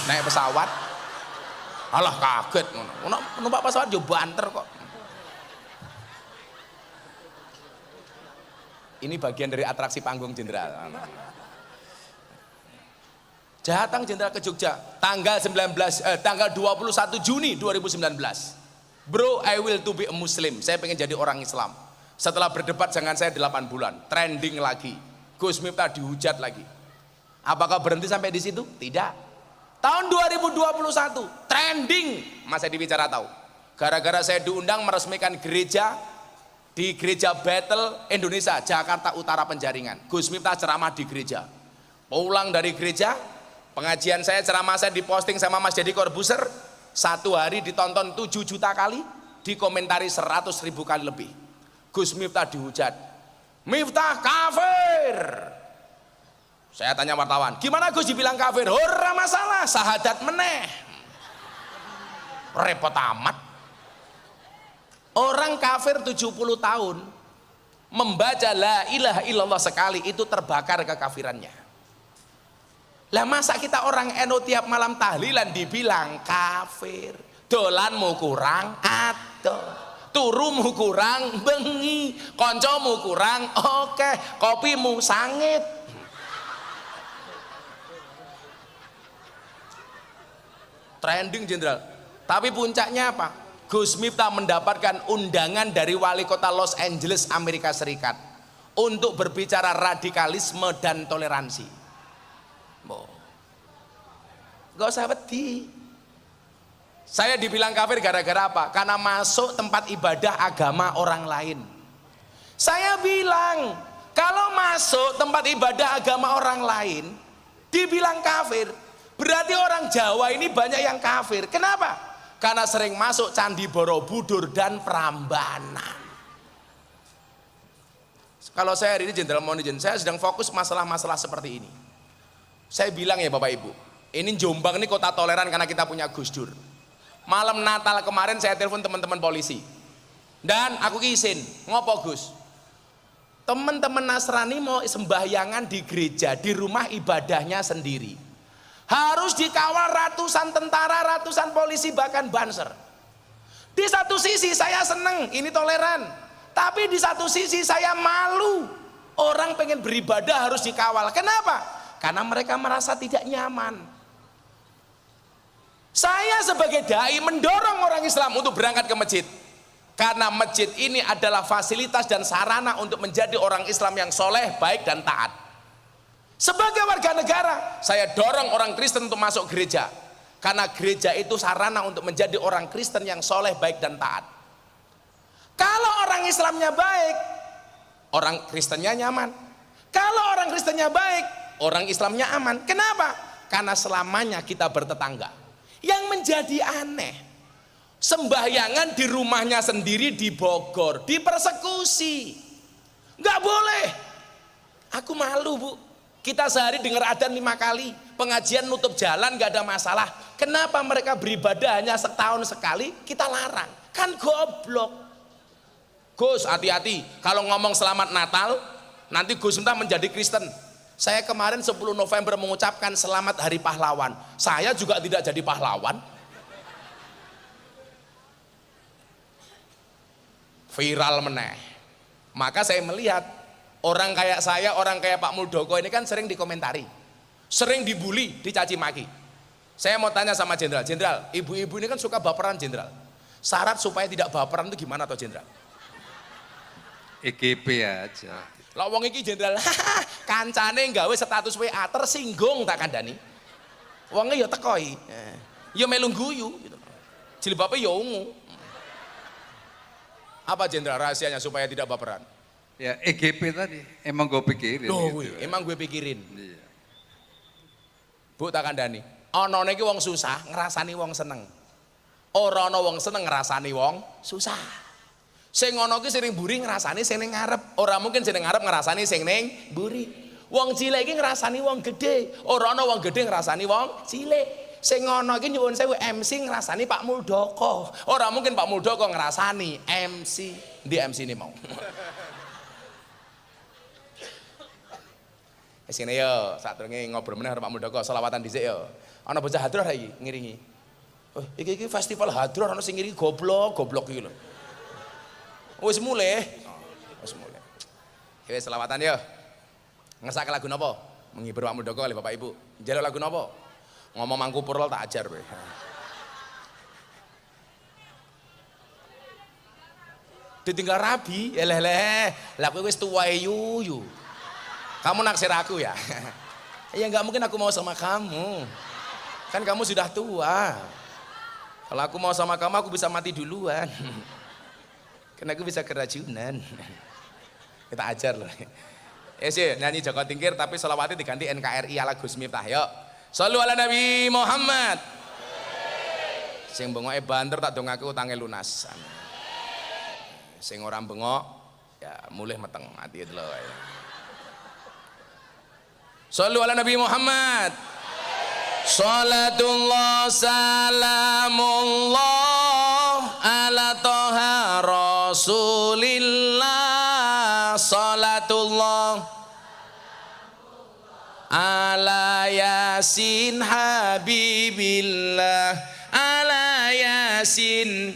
naik pesawat. Alah kaget ngono. Numpak pesawat yo banter kok. Ini bagian dari atraksi panggung jenderal. Datang jenderal ke Jogja tanggal 21 Juni 2019. Bro, I will to be a Muslim. Saya pengen jadi orang Islam. Setelah berdebat dengan saya 8 bulan, trending lagi. Gus Miftah dihujat lagi. Apakah berhenti sampai di situ? Tidak. Tahun 2021 trending, Mas Edi bicara tahu. Gara-gara saya diundang meresmikan gereja di Gereja Battle Indonesia, Jakarta Utara Penjaringan. Gus Miftah ceramah di gereja. Pulang dari gereja, pengajian saya, ceramah saya diposting sama Mas Deddy Corbuzier. 1 hari ditonton 7 juta kali, dikomentari 100.000 kali lebih. Gus Miftah dihujat. Miftah kafir. Saya tanya wartawan, gimana Gus dibilang kafir? Ora masalah, syahadat meneh. Repot amat. Orang kafir 70 tahun membaca la ilaha illallah sekali itu terbakar kekafirannya. Lah masa kita orang NU tiap malam tahlilan dibilang kafir? Dolanmu kurang adoh. Turumu kurang bengi, koncomu kurang oke, kopimu sangit. Trending jenderal. Tapi puncaknya apa? Gus Miftah mendapatkan undangan dari wali kota Los Angeles, Amerika Serikat untuk berbicara radikalisme dan toleransi. Gak usah wedi. Saya dibilang kafir gara-gara apa? Karena masuk tempat ibadah agama orang lain. Saya bilang, kalau masuk tempat ibadah agama orang lain dibilang kafir, berarti orang Jawa ini banyak yang kafir. Kenapa? Karena sering masuk Candi Borobudur dan Prambanan. Kalau saya hari ini Jenderal Monijen, saya sedang fokus masalah-masalah seperti ini. Saya bilang ya Bapak Ibu, ini Jombang ini kota toleran karena kita punya Gus Dur. Malam Natal kemarin saya telepon teman-teman polisi dan aku izin, ngopo Gus? Teman-teman Nasrani mau sembahyangan di gereja, di rumah ibadahnya sendiri. Harus dikawal ratusan tentara, ratusan polisi, bahkan banser. Di satu sisi saya seneng, ini toleran. Tapi di satu sisi saya malu. Orang pengen beribadah harus dikawal. Kenapa? Karena mereka merasa tidak nyaman. Saya sebagai dai mendorong orang Islam untuk berangkat ke masjid. Karena masjid ini adalah fasilitas dan sarana untuk menjadi orang Islam yang soleh, baik dan taat. Sebagai warga negara, saya dorong orang Kristen untuk masuk gereja. Karena gereja itu sarana untuk menjadi orang Kristen yang soleh, baik dan taat. Kalau orang Islamnya baik, orang Kristennya nyaman. Kalau orang Kristennya baik, orang Islamnya aman. Kenapa? Karena selamanya kita bertetangga. Yang menjadi aneh, sembahyangan di rumahnya sendiri di Bogor, dipersekusi. Nggak boleh. Aku malu, Bu. Kita sehari dengar adzan 5 kali, pengajian nutup jalan nggak ada masalah. Kenapa mereka beribadah hanya setahun sekali, kita larang? Kan goblok. Gus, hati-hati. Kalau ngomong selamat Natal, nanti Gus entah menjadi Kristen. Saya kemarin 10 November mengucapkan selamat Hari Pahlawan. Saya juga tidak jadi pahlawan. Viral meneh. Maka saya melihat orang kayak saya, orang kayak Pak Muldoko ini kan sering dikomentari, sering dibully, dicaci maki. Saya mau tanya sama Jenderal, Jenderal, ibu-ibu ini kan suka baperan Jenderal. Syarat supaya tidak baperan itu gimana toh Jenderal? EGP aja. Lah wong iki Jenderal, kancane gawe status WA tersinggung tak kandhani. Wonge ya teko iki. Ya melu guyu gitu. Jilbabe ya ungu. Apa Jenderal rahasianya supaya tidak baperan? Ya EGP tadi emang gue pikirin. Loh, gitu. emang gue pikirin. Iya. Bu tak kandhani. Ana iki wong susah ngrasani wong seneng. Ora ana wong seneng ngrasani wong susah. Sing ngono ki sing mburi ngrasani sing ning ngarep. Ora mungkin sing ning ngarep ngrasani sing ning mburi. Wong cilik iki ngrasani wong gedhe. Ora ana wong gedhe ngrasani wong cilik. Sing ngono iki nyuwun sewu MC ngrasani Pak Muldoko. Ora mungkin Pak Muldoko ngrasani MC. Ndi MC ini mau. Wis ngene yo, sadurunge ngobrol meneh karo Pak Muldoko, selawatan dhisik yo. Ana bocah hadroh iki ngiringi. Oh, iki festival hadroh ana sing ngiringi goblok iki lho. Wis mulai. Wis mulai. Wis selawatan yo. Ngesake lagu napa? Menghibur Pak Muldoko kali Bapak Ibu. Njaluk lagu napa? Ngomong mangku purl tak ajar kowe. Ditinggal rabi, eleh-eleh. Lah kowe wis tuwae yuyu. Kamu naksir aku ya? Ya nggak mungkin aku mau sama kamu. Kan kamu sudah tua. Kalau aku mau sama kamu aku bisa mati duluan. Karena aku bisa keracunan. Kita ajar loh. Sih nyanyi Joko Tingkir tapi selawatnya diganti NKRI ala Gus Miftah. Yuk. Shallu ala Nabi Muhammad. Sing bengoke banter tak dongaku utange lunas. Sing ora bengok ya mulih meteng ati itu loh. Shallu ala Nabi Muhammad. Salatullah salamullah ala toha rasulillah. Salatullah ala yasin habibillah. Ala yasin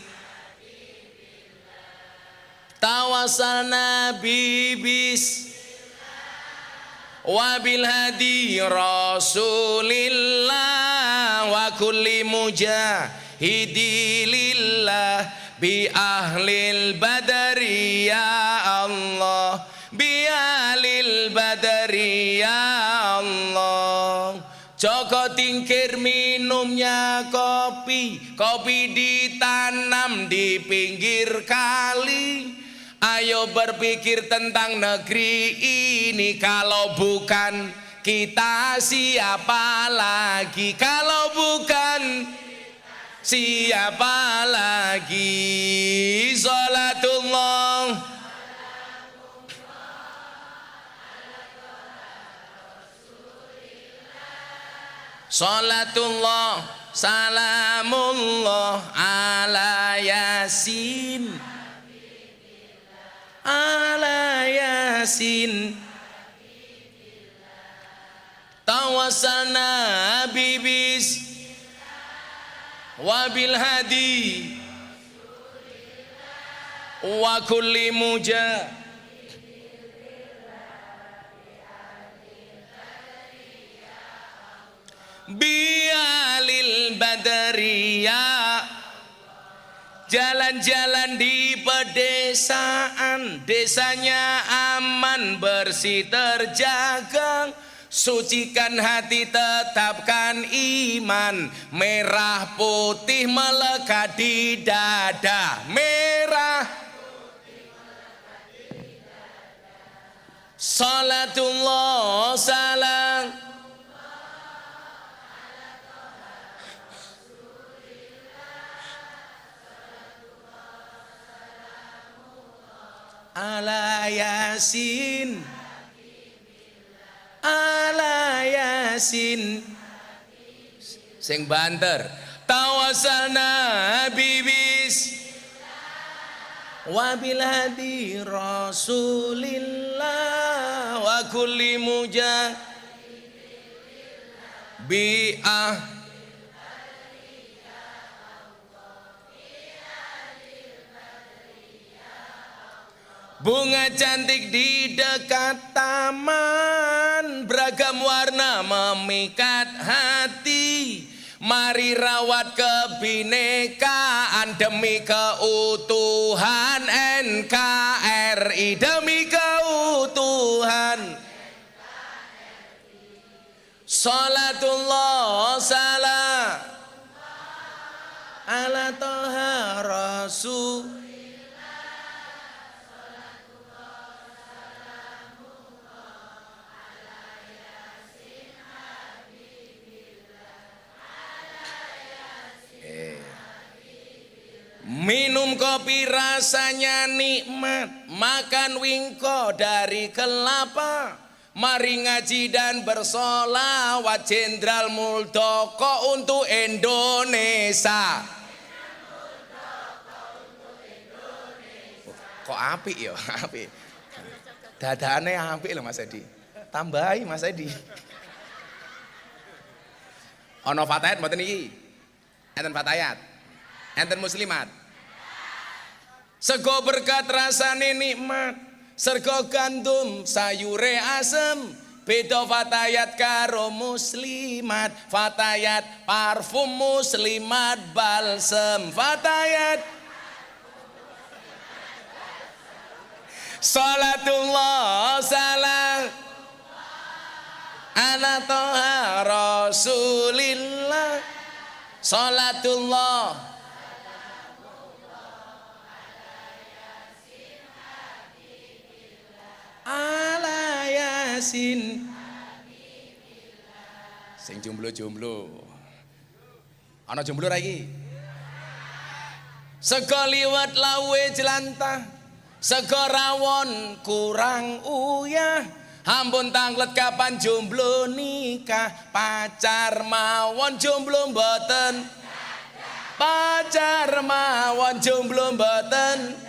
tawassalna bibis wabil hadi rasulillah wa kulli mujahidi lillah bi ahlil badari ya Allah bi ahlil badari ya Allah. Joko Tingkir minumnya kopi, kopi ditanam di pinggir kali. Ayo berpikir tentang negeri ini, kalau bukan kita siapa lagi? Kalau bukan siapa lagi? Salatullah Salatullah salamullah ala yasin ala yasin Yasin tawassalna bibis wabil hadi wa kulli muja bialil badriya. Jalan-jalan di pedesaan, desanya aman bersih terjaga, sucikan hati tetapkan iman, merah putih melekat di dada, merah salatullah salam ala yasin ala yasin sing banter tawassalna bibis wabil hadi rasulillah wa kulli mujah bi'ah bunga cantik di dekat taman, beragam warna memikat hati. Mari rawat kebinekaan demi keutuhan NKRI, demi keutuhan. Salatullah salam ala toha rasul. Minum kopi rasanya nikmat, makan wingko dari kelapa. Mari ngaji dan bersolawat Jenderal Muldoko untuk Indonesia. Kok apik ya, apik. Dadane apik loh Mas Edi. Tambahi Mas Edi. Ono fatayat mboten iki? Enten fatayat. Enten muslimat. Sego berkat rasane nikmat, sego gandum sayure asem, beda fatayat karo muslimat, fatayat parfum muslimat balsem, fatayat salatullah salam ala toha rasulillah salatullah ala yasin sing jomblo-jomblo ana jomblo ra iki sego liwet lawe jelantah sego rawon kurang uyah ampun tanglet kapan jomblo nikah pacar mawon jomblo mboten pacar mawon jomblo mboten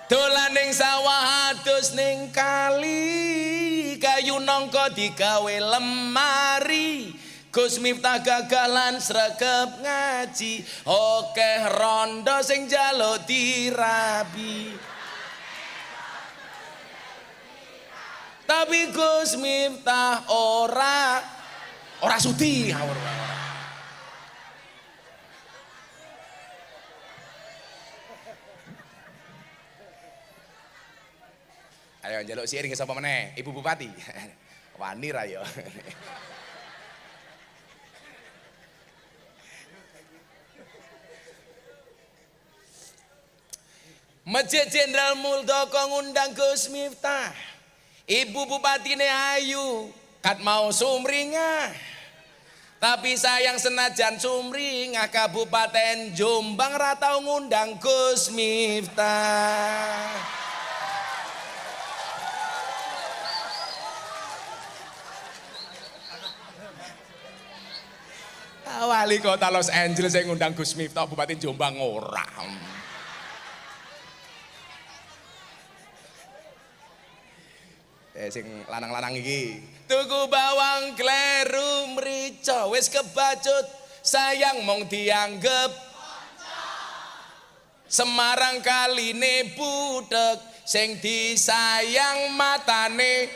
dolan ning sawah adus ning kali kayu nangka digawe lemari Gus Miftah gagalan sregep ngaji okeh rondo sing njaluk dirabi tapi Gus Miftah ora sudi ngawur. Ayo njaluk siring sapa meneh? Ibu Bupati. Wani ra ya. Masjid Jenderal Muldoko ngundang Gus Miftah. Ibu Bupatine ayu, kat mau sumringah. Tapi sayang senajan sumringah Kabupaten Jombang ra tau ngundang Gus Miftah. Wali kota Los Angeles yang ngundang Gus Miftah Bupati Jombang ora. Sing lanang-lanang iki. Tuku bawang kleru mrica wis kebacut sayang mong dianggep Semarang kaline budhek sing disayang matane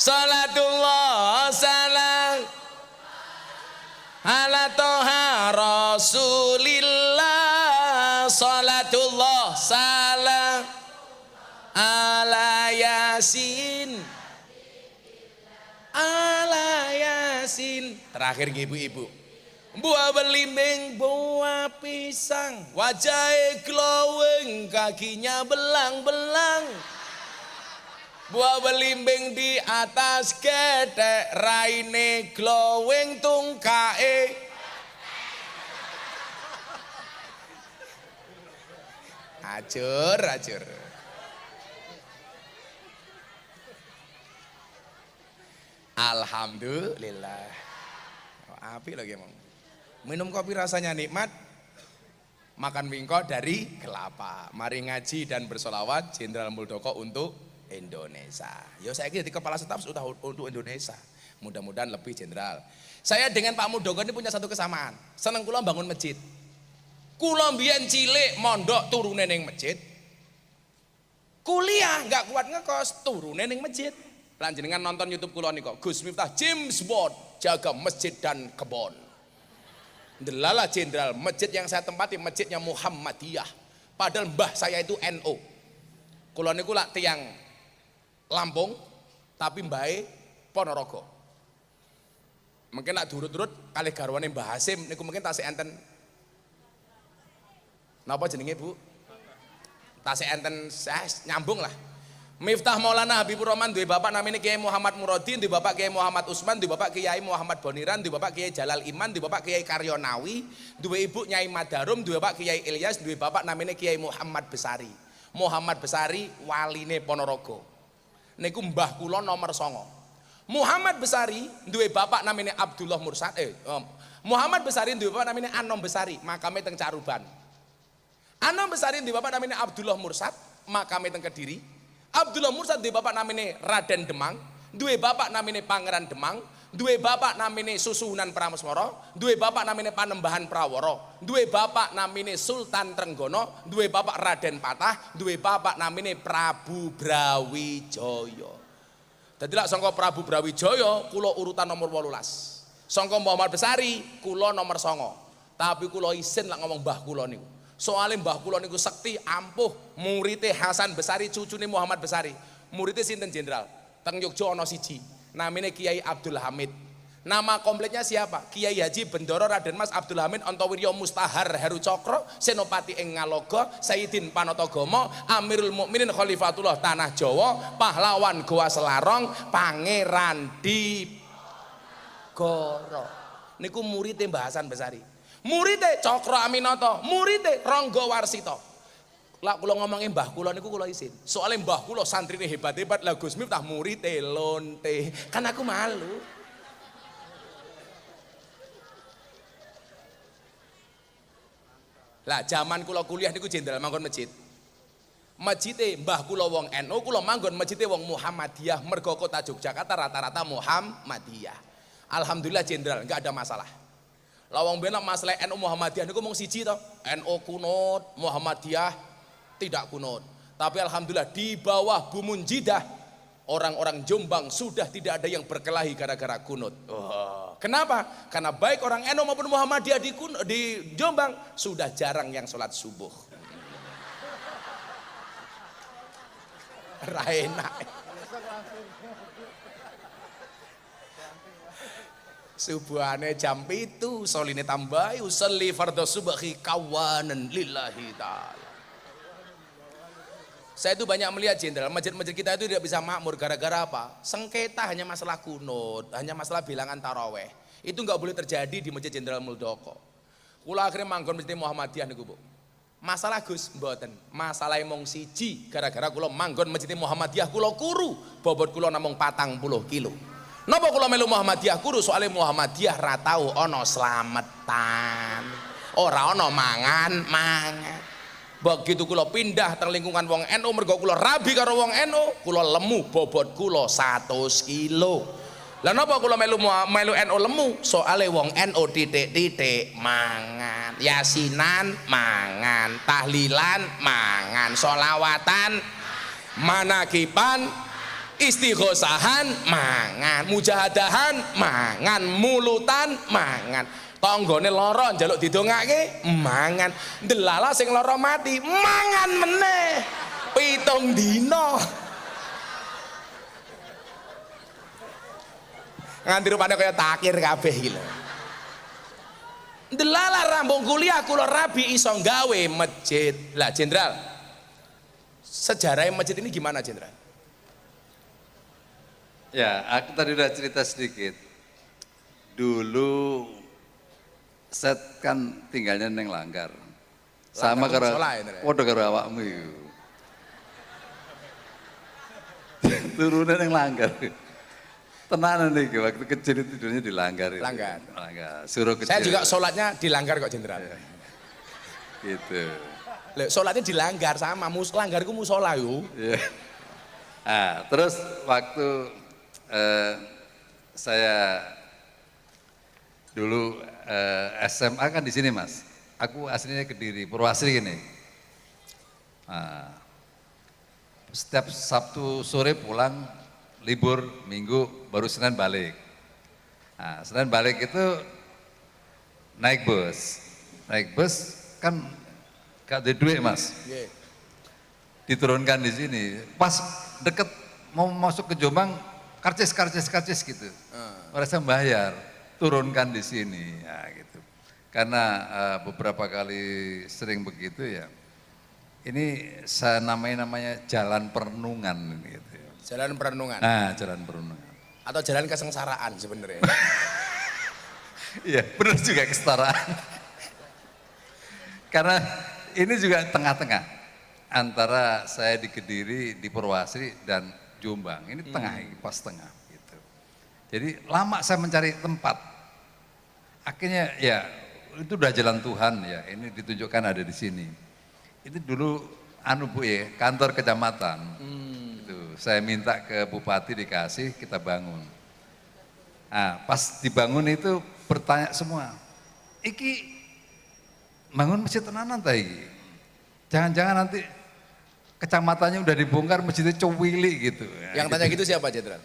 Salatullah salam ala toha rasulillah Salatullah salam ala yasin terakhir ibu-ibu buah belimbing buah pisang wajahnya glowing kakinya belang-belang buah belimbing di atas gedek raine glowing tungkae acur alhamdulillah api lagi emang minum kopi rasanya nikmat makan wingko dari kelapa mari ngaji dan bersolawat Jenderal Muldoko untuk Indonesia ya saya kira di kepala staf sudah untuk Indonesia mudah-mudahan lebih jenderal saya dengan Pak Muldoko ini punya satu kesamaan seneng kula bangun masjid kula mbiyen cilik mondok turune ning masjid kuliah nggak kuat ngekos turune ning masjid lanjenengan nonton YouTube kula nika Gus Miftah James Bond jaga masjid dan kebon delala jenderal masjid yang saya tempati masjidnya Muhammadiyah padahal mbah saya itu NU kula niku lak tiyang Lampung tapi mbahe Ponorogo mungkin lak durut-durut kalih garwane Mbah Hasim niku mungkin tasih enten napa jenenge Bu tasih enten nyambung lah Miftah Maulana Habibur Rahman duwe bapak namanya Kiai Muhammad Murodin, duwe bapak Kiai Muhammad Usman, duwe bapak Kiai Muhammad Boniran, duwe bapak Kiai Jalal Iman, duwe bapak Kiai Karyonawi, duwe ibu Nyai Madarum, duwe bapak Kiai Ilyas, duwe bapak namanya Kiai Muhammad Besari. Muhammad Besari waline Ponorogo. Niku mbah kula nomor 9. Muhammad Besari duwe bapak namanya Abdullah Mursad. Muhammad Besari duwe bapak namanya Anom Besari, makame teng Caruban. Anom Besari duwe bapak namanya Abdullah Mursad, makame teng Kediri. Abdullah Mursad duwe bapak namanya Raden Demang, duwe bapak namanya Pangeran Demang, duwe bapak namanya Susuhunan Prameswara, duwe bapak namanya Panembahan Prawara, duwe bapak namanya Sultan Trenggono, duwe bapak Raden Patah, duwe bapak namanya Prabu Brawijaya. Dadi lak sangka Prabu Brawijaya kula urutan nomor 18. Sangka Muhammad Besari kula nomor 9. Tapi kula isin lak ngomong mbah kula niku. Soalnya mbah kula niku sekti ampuh muridé Hasan Besari cucune Muhammad Besari. Muridé sinten jenderal? Teng Yogya ana siji. Namanya Kiai Abdul Hamid. Nama kompletnya siapa? Kiai Haji Bendoro Raden Mas Abdul Hamid Antawirya Mustahar Heru Cokro Senopati ing Ngaloga Sayyidin Panatagama Amirul Mukminin Khalifatullah Tanah Jawa Pahlawan Goa Selarong Pangeran Diponegoro. Niku muridé Mbah Hasan Besari. Muridé Cokro Aminoto, muridé Ronggo Warsito. Lah kula ngomongin mbah kula niku kula isin. Soalnya mbah kula santrine hebat-hebat lah Gus Miftah muridé lonte. Kan aku malu. Lah zaman kula kuliah niku jenderal manggon masjid. Masjide mbah kula wong NU, kula manggon masjide wong Muhammadiyah, mergo kota Yogyakarta rata-rata Muhammadiyah. Alhamdulillah jenderal enggak ada masalah. Lawang benak masalah NU Muhammadiyah niku mung siji to. NU kunut, Muhammadiyah tidak kunut. Tapi alhamdulillah di bawah Bumunjidah orang-orang Jombang sudah tidak ada yang berkelahi gara-gara kunut. Kenapa? Karena baik orang NU maupun Muhammadiyah di Jombang sudah jarang yang sholat subuh. Raina. Subuhane jam itu soline tambahi usolli fardhu subhi kawanan lillahi ta'ala. Saya itu banyak melihat jenderal masjid-masjid kita itu tidak bisa makmur gara-gara apa? Sengketa hanya masalah kunut, hanya masalah bilangan taraweh. Itu nggak boleh terjadi di masjid Jenderal Muldoko. Kula akhirnya manggon masjid Muhammadiyah niku, Bu. Masalah Gus mboten, masalah mong siji gara-gara kula manggon masjid Muhammadiyah kula kuru, bobot kula namung 40 kilo. Napa kula melu Muhammadiyah kuru? Soalnya Muhammadiyah ra tau ana slametan. Ora ana mangan. Begitu kula pindah teng lingkungan wong NU mergo kula rabi karo wong NU, kula lemu bobot kula 100 kilo. Lah napa kula melu NU lemu? Soale wong NU titik-titik mangan, yasinan mangan, tahlilan mangan, sholawatan, manakiban, istighosahan mangan, mujahadahan mangan, mulutan mangan. Tanggane lara njaluk didongake mangan, delala sing lara mati mangan meneh 7 dina. Nganti rupane kaya takir kabeh iki lho. Delala rambung kuliah kula rabi iso gawe masjid. Lah Jenderal, sejarah masjid ini gimana Jenderal? Ya, aku tadi udah cerita sedikit. Dulu saya kan tinggalnya neng Langgar. Sama karo padha karo awakmu iku. Turunan neng Langgar. Tenanan nih, waktu kecil itu tidurnya di Langgar. Langgar. Suruh kecil. Saya juga sholatnya di Langgar kok Jenderal. Gitu. Loh, sholatnya di Langgar sama, Langgar itu musola yuk. Yeah. Nah, terus waktu saya dulu SMA kan di sini Mas. Aku aslinya Kediri, Purwasri gini. Nah, setiap Sabtu sore pulang, libur Minggu, baru Senin balik. Nah, Senin balik itu naik bus. Naik bus kan gak ada duit Mas. Yeah. Diturunkan di sini. Pas deket mau masuk ke Jombang, karcis gitu. Orang saya bayar, turunkan di sini, ya gitu. Karena beberapa kali sering begitu ya. Ini saya namanya jalan perenungan gitu. Jalan perenungan. Nah, jalan perenungan. Atau jalan kesengsaraan sebenarnya. Iya, benar juga kesetaraan. Karena ini juga tengah-tengah antara saya di Kediri, di Purwasri dan Jombang. Ini tengah, pas tengah gitu. Jadi lama saya mencari tempat. Akhirnya ya itu udah jalan Tuhan ya. Ini ditunjukkan ada di sini. Itu dulu Bu ya, kantor kecamatan. Itu saya minta ke bupati dikasih, kita bangun. Nah, pas dibangun itu bertanya semua. Iki bangun masjid tenanan ta iki? Jangan-jangan nanti kecamatannya udah dibongkar masjidnya cowili gitu. Yang tanya gitu siapa Jenderal?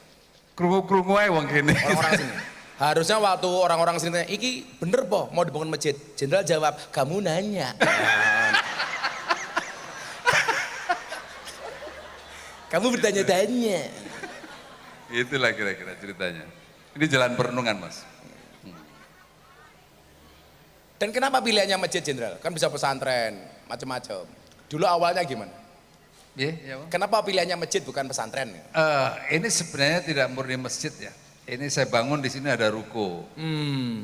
Krungu-krungu ae wong kene. Orang-orang sini. Harusnya waktu orang-orang sini tanya, iki bener po mau dibangun masjid? Jenderal jawab, kamu nanya. Kamu bertanya-tanya. Itulah kira-kira ceritanya. Ini jalan perenungan Mas. Dan kenapa pilihannya masjid Jenderal? Kan bisa pesantren, macam-macam. Dulu awalnya gimana? Ya, Kenapa pilihannya masjid bukan pesantren? Ini sebenarnya tidak murni masjid ya. Ini saya bangun di sini ada ruko.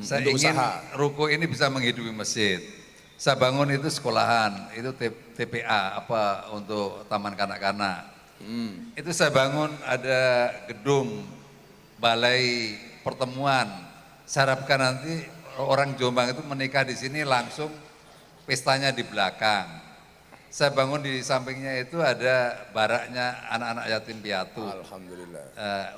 Saya ingin usaha. ruko ini bisa menghidupi masjid. Saya bangun itu sekolahan, itu TPA apa untuk taman kanak-kanak. Itu saya bangun ada gedung balai pertemuan. Saya harapkan nanti orang Jombang itu menikah di sini langsung pestanya di belakang. Saya bangun di sampingnya itu ada baraknya anak-anak yatim piatu. Alhamdulillah.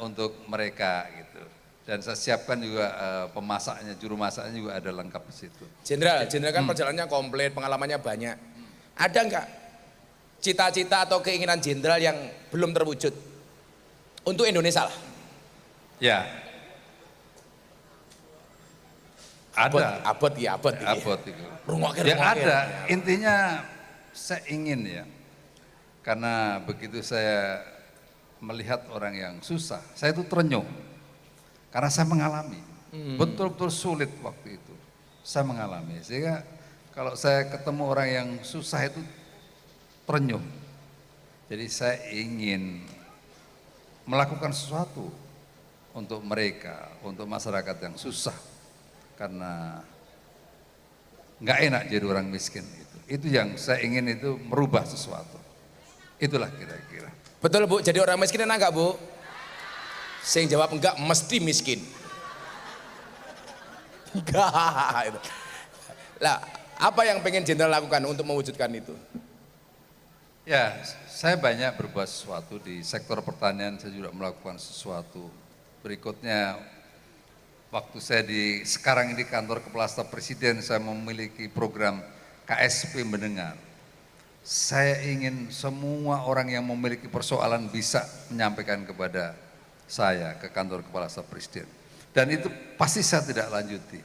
Untuk mereka gitu. Dan saya siapkan juga pemasaknya, juru masaknya juga ada lengkap di situ. Jenderal kan perjalanannya komplit, pengalamannya banyak. Ada enggak cita-cita atau keinginan Jenderal yang belum terwujud untuk Indonesia lah? Ya. Ada. Abot. Abot itu. Rungokir. Ya ada. Intinya saya ingin ya. Karena begitu saya melihat orang yang susah, saya itu terenyuh. Karena saya mengalami. Betul-betul sulit waktu itu. Saya mengalami. Sehingga kalau saya ketemu orang yang susah itu terenyuh. Jadi saya ingin melakukan sesuatu untuk mereka, untuk masyarakat yang susah. Karena nggak enak jadi orang miskin itu. Itu yang saya ingin itu merubah sesuatu. Itulah kira-kira. Betul Bu, jadi orang miskin enak enggak Bu? Saya jawab enggak, mesti miskin. Enggak. Lah, apa yang pengen Jenderal lakukan untuk mewujudkan itu? Ya, saya banyak berbuat sesuatu di sektor pertanian, saya juga melakukan sesuatu. Berikutnya, waktu saya sekarang ini kantor Kepala Staf Presiden, saya memiliki program KSP mendengar. Saya ingin semua orang yang memiliki persoalan bisa menyampaikan kepada saya ke kantor Kepala Staf Presiden. Dan itu pasti saya tidak lanjuti,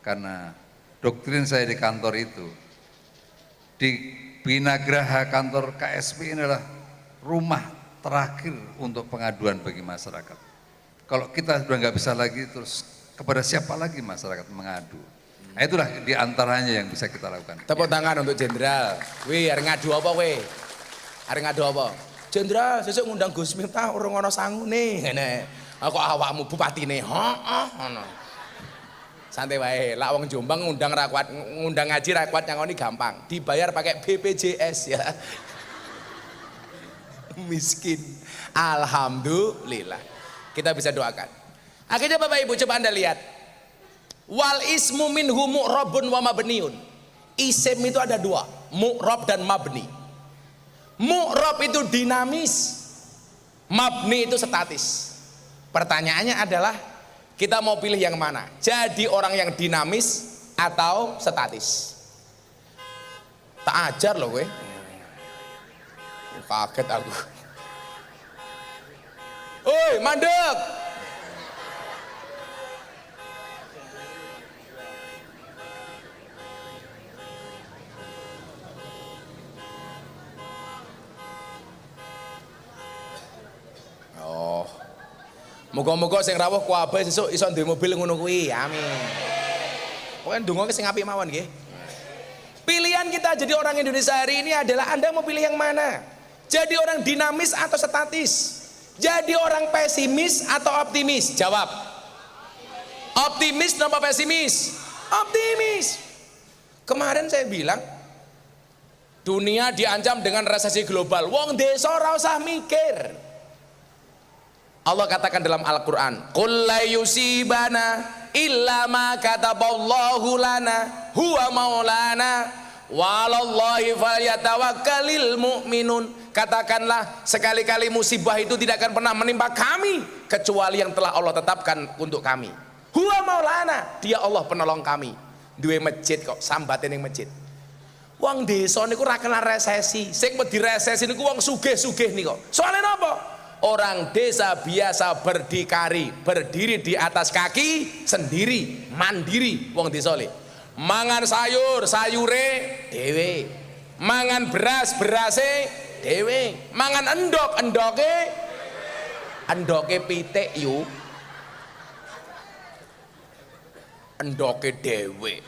karena doktrin saya di kantor itu, di Binagraha kantor KSP ini adalah rumah terakhir untuk pengaduan bagi masyarakat. Kalau kita sudah nggak bisa lagi, terus kepada siapa lagi masyarakat mengadu? Nah, itulah diantaranya yang bisa kita lakukan. Tepuk tangan untuk Jenderal. Wih, arep ngadu apa weh? Arep ngadu apa? Jenderal, sesuk ngundang Gus Miftah urung ana sangune. Ngene. Aku awakmu bupatine. Heeh, ngono. Santai wae, lak wong Jombang ngundang ra kuat, ngundang ngaji ra kuat nyangoni gampang. Dibayar pakai BPJS ya. Miskin. Alhamdulillah. Kita bisa doakan. Akhirnya Bapak Ibu coba Anda lihat. Wal ismu minhu mu'rabun wa mabniun. Isim itu ada dua, mu'rab dan mabni. Mu'rab itu dinamis, mabni itu statis. Pertanyaannya adalah kita mau pilih yang mana? Jadi orang yang dinamis atau statis? Tak ajar loh gue. Kaget aku. Oi, mandek. Oh. Moga-moga sing rawuh kuwabe sesuk iso duwe mobil ngono kuwi. Amin. Pokoke ndonga sing apik mawon nggih. Pilihan kita jadi orang Indonesia hari ini adalah Anda mau pilih yang mana? Jadi orang dinamis atau statis? Jadi orang pesimis atau optimis? Jawab. Optimis atau pesimis? Optimis. Kemarin saya bilang dunia diancam dengan resesi global. Wong desa ora usah mikir. Allah katakan dalam Al-Quran, qul la yusibana illa ma kataballahu lana huwa maulana walallahi falyatawakkalil mu'minun. Katakanlah sekali-kali musibah itu tidak akan pernah menimpa kami kecuali yang telah Allah tetapkan untuk kami. Huwa maulana, dia Allah penolong kami. Duwe masjid kok, sambatin yang masjid. Wong desa niku ora kena resesi, sing wedi resesi niku wong sugih-sugih niku. Soalnya napa? Orang desa biasa berdikari, berdiri di atas kaki sendiri, mandiri. Wong desa le mangan sayur, sayure dhewe, mangan beras, berase dhewe, mangan endok, endoke pitik yu, endoke dhewe.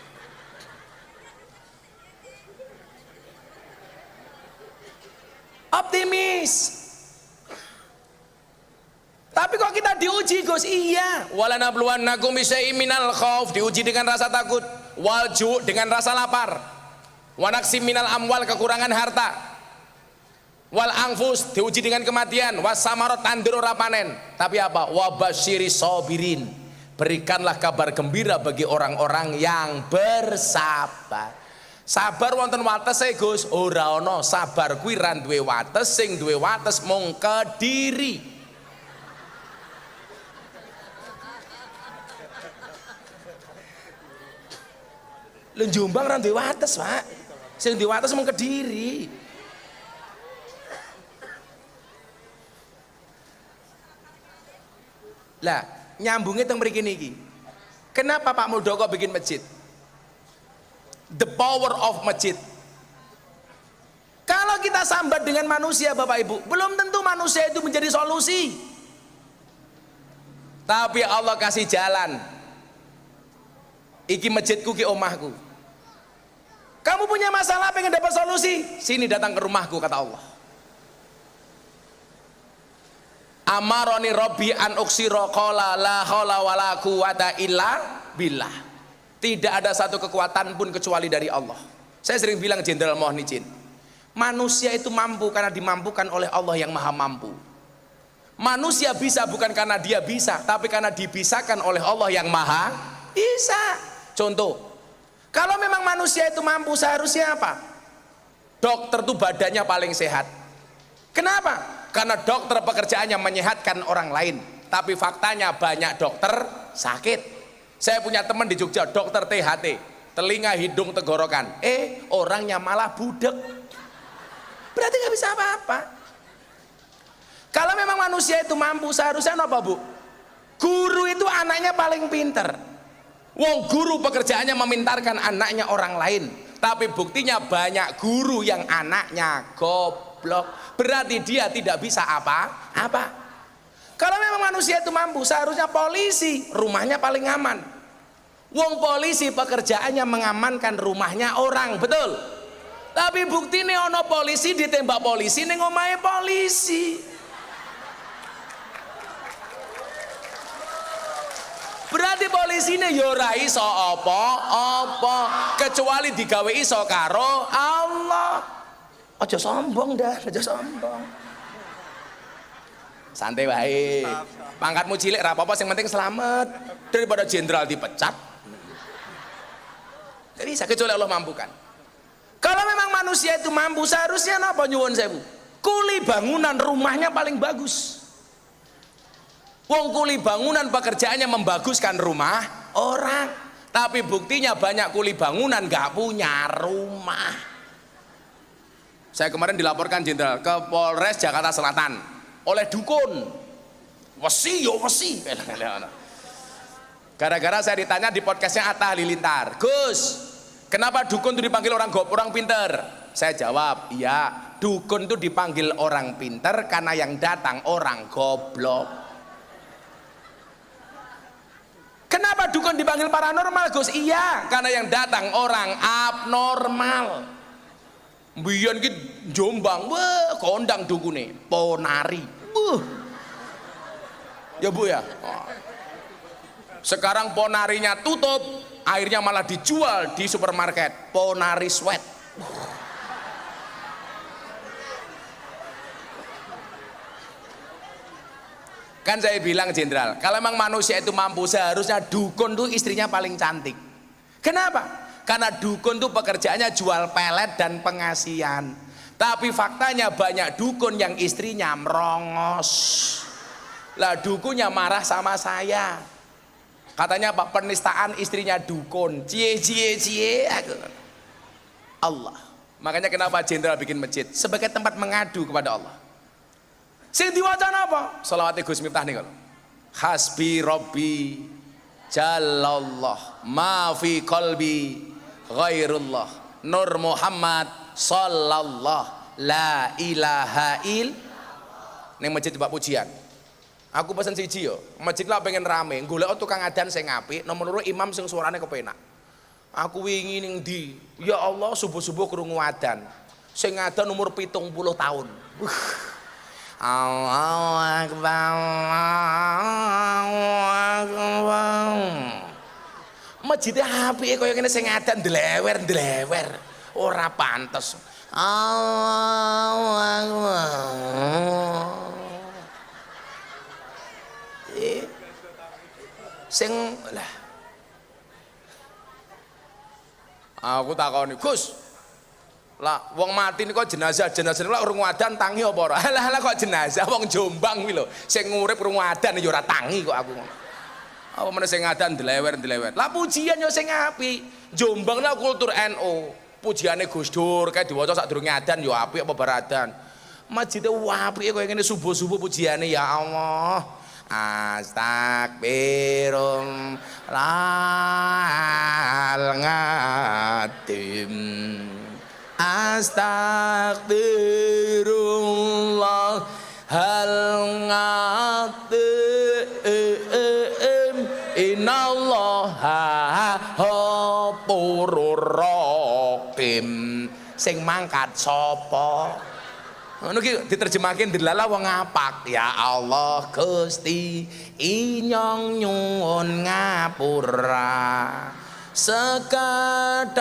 Optimis. Tapi kok kita diuji Gus? Iya. Walanabluwannakum bisyai'im minal khauf, diuji dengan rasa takut, wal ju' dengan rasa lapar, wa naqsim minal amwal, kekurangan harta, wal anfus, diuji dengan kematian, was samarat, tandur ora panen. Tapi apa? Wa basyiris sabirin, berikanlah kabar gembira bagi orang-orang yang bersabar. Sabar wonten watese Gus? Ora ana, sabar kuwi ra duwe wates, sing duwe wates mung Kediri. Lho Jombang ra duwe wates, Pak. Sing duwe wates mung Kediri. Lah, nyambunge teng mriki niki. Kenapa Pak Muldoko bikin masjid? The power of masjid. Kalau kita sambat dengan manusia Bapak Ibu, belum tentu manusia itu menjadi solusi. Tapi Allah kasih jalan. Iki masjidku, ki omahku. Kamu punya masalah pengen dapat solusi, sini datang ke rumahku, kata Allah. Amaroni Robbi an uksiro qala la haula wala quwata illa billah. Tidak ada satu kekuatan pun kecuali dari Allah. Saya sering bilang Jenderal mohon izin, manusia itu mampu karena dimampukan oleh Allah yang maha mampu. Manusia bisa bukan karena dia bisa, tapi karena dibisakan oleh Allah yang maha bisa. Contoh, kalau memang manusia itu mampu, seharusnya apa? dokter tuh badannya paling sehat. Kenapa? Karena dokter pekerjaannya menyehatkan orang lain. Tapi faktanya banyak dokter sakit. Saya punya teman di Jogja, dokter THT, telinga, hidung, tenggorokan. Orangnya malah budek. Berarti nggak bisa apa-apa. Kalau memang manusia itu mampu, seharusnya apa, Bu? Guru itu anaknya paling pinter. Wong guru pekerjaannya memintarkan anaknya orang lain. Tapi buktinya banyak guru yang anaknya goblok. Berarti dia tidak bisa apa-apa. Kalau memang manusia itu mampu, seharusnya polisi rumahnya paling aman. Wong polisi pekerjaannya mengamankan rumahnya orang, betul? Tapi bukti nih ono polisi ditembak polisi ning omahe polisi. Berarti polisi ini ya ora iso apa-apa kecuali digawe iso karo Allah. Aja sombong dah, aja sombong. Santai wae. Pangkatmu cilik ra apa-apa, sing penting selamat. Daripada jenderal dipecat. Jadi bisa kecuali Allah mampukan. Kalau memang manusia itu mampu, seharusnya napa nyuwun sewu? Kuli bangunan rumahnya paling bagus. Wong kuli bangunan pekerjaannya membaguskan rumah orang. Tapi buktinya banyak kuli bangunan gak punya rumah. Saya kemarin dilaporkan jenderal ke Polres Jakarta Selatan oleh dukun. Wesi yo wesi. Gara-gara saya ditanya di podcastnya Atta Halilintar, Gus, kenapa dukun itu dipanggil orang pinter? Saya jawab, iya, dukun itu dipanggil orang pinter karena yang datang orang goblok. Kenapa dukun dipanggil paranormal, Gus? Iya, karena yang datang orang abnormal. Mbiyen ki Jombang, wah kondang dukune, ponari. Ya Bu ya. Sekarang ponarinya tutup, akhirnya malah dijual di supermarket, ponari sweat. Kan saya bilang jenderal, kalau memang manusia itu mampu, seharusnya dukun tuh istrinya paling cantik. Kenapa? Karena dukun tuh pekerjaannya jual pelet dan pengasihan. Tapi faktanya banyak dukun yang istrinya merongos. Lah dukunnya marah sama saya. Katanya Pak, penistaan istrinya dukun. Cie. Allah. Makanya kenapa jenderal bikin masjid? Sebagai tempat mengadu kepada Allah. Sing diwaca apa? Shalawat Gus Miftah nih kalau. Hasbi Robbi Jalallah ma fi qalbi ghairullah Nur Muhammad sallallahu la ilaha il. Ning masjid Pak pujian. Aku pesen siji yo, masjid lah pengen rame, golek tukang adan sing apik, nomor loro imam sing suarane kepenak. Aku wingi ning ndi? Ya Allah, subuh-subuh krungu adan. Sing adan umur 70 tahun. Allahu Akbar, Allahu Akbar. Masjidnya apik kaya ngene sing adan ndlewer. Ora pantes. Allahu Akbar. Sing lah. Aku takoni, Gus. Lah wong mati niku jenazah niku urung adan tangi apa ora? Lah kok jenazah wong Jombang kuwi lho. Sing urip urung adan ya ora tangi kok aku. Apa meneh sing adan ndlewer. Lah pujian yo sing apik. Jombang lah kultur NU. Pujiane Gus Dur kae diwaca sadurunge adan yo apik apa baradan. Masjid apik kaya ngene subuh-subuh pujiane ya Allah. Astagfirullah hal ngatim innallaha ghafurur rahim. Sing mangkat sapa? Ngono ki diterjemahke ndelala wong ngapak. Ya Allah Gusti inyong nyuwun ngapura sekadai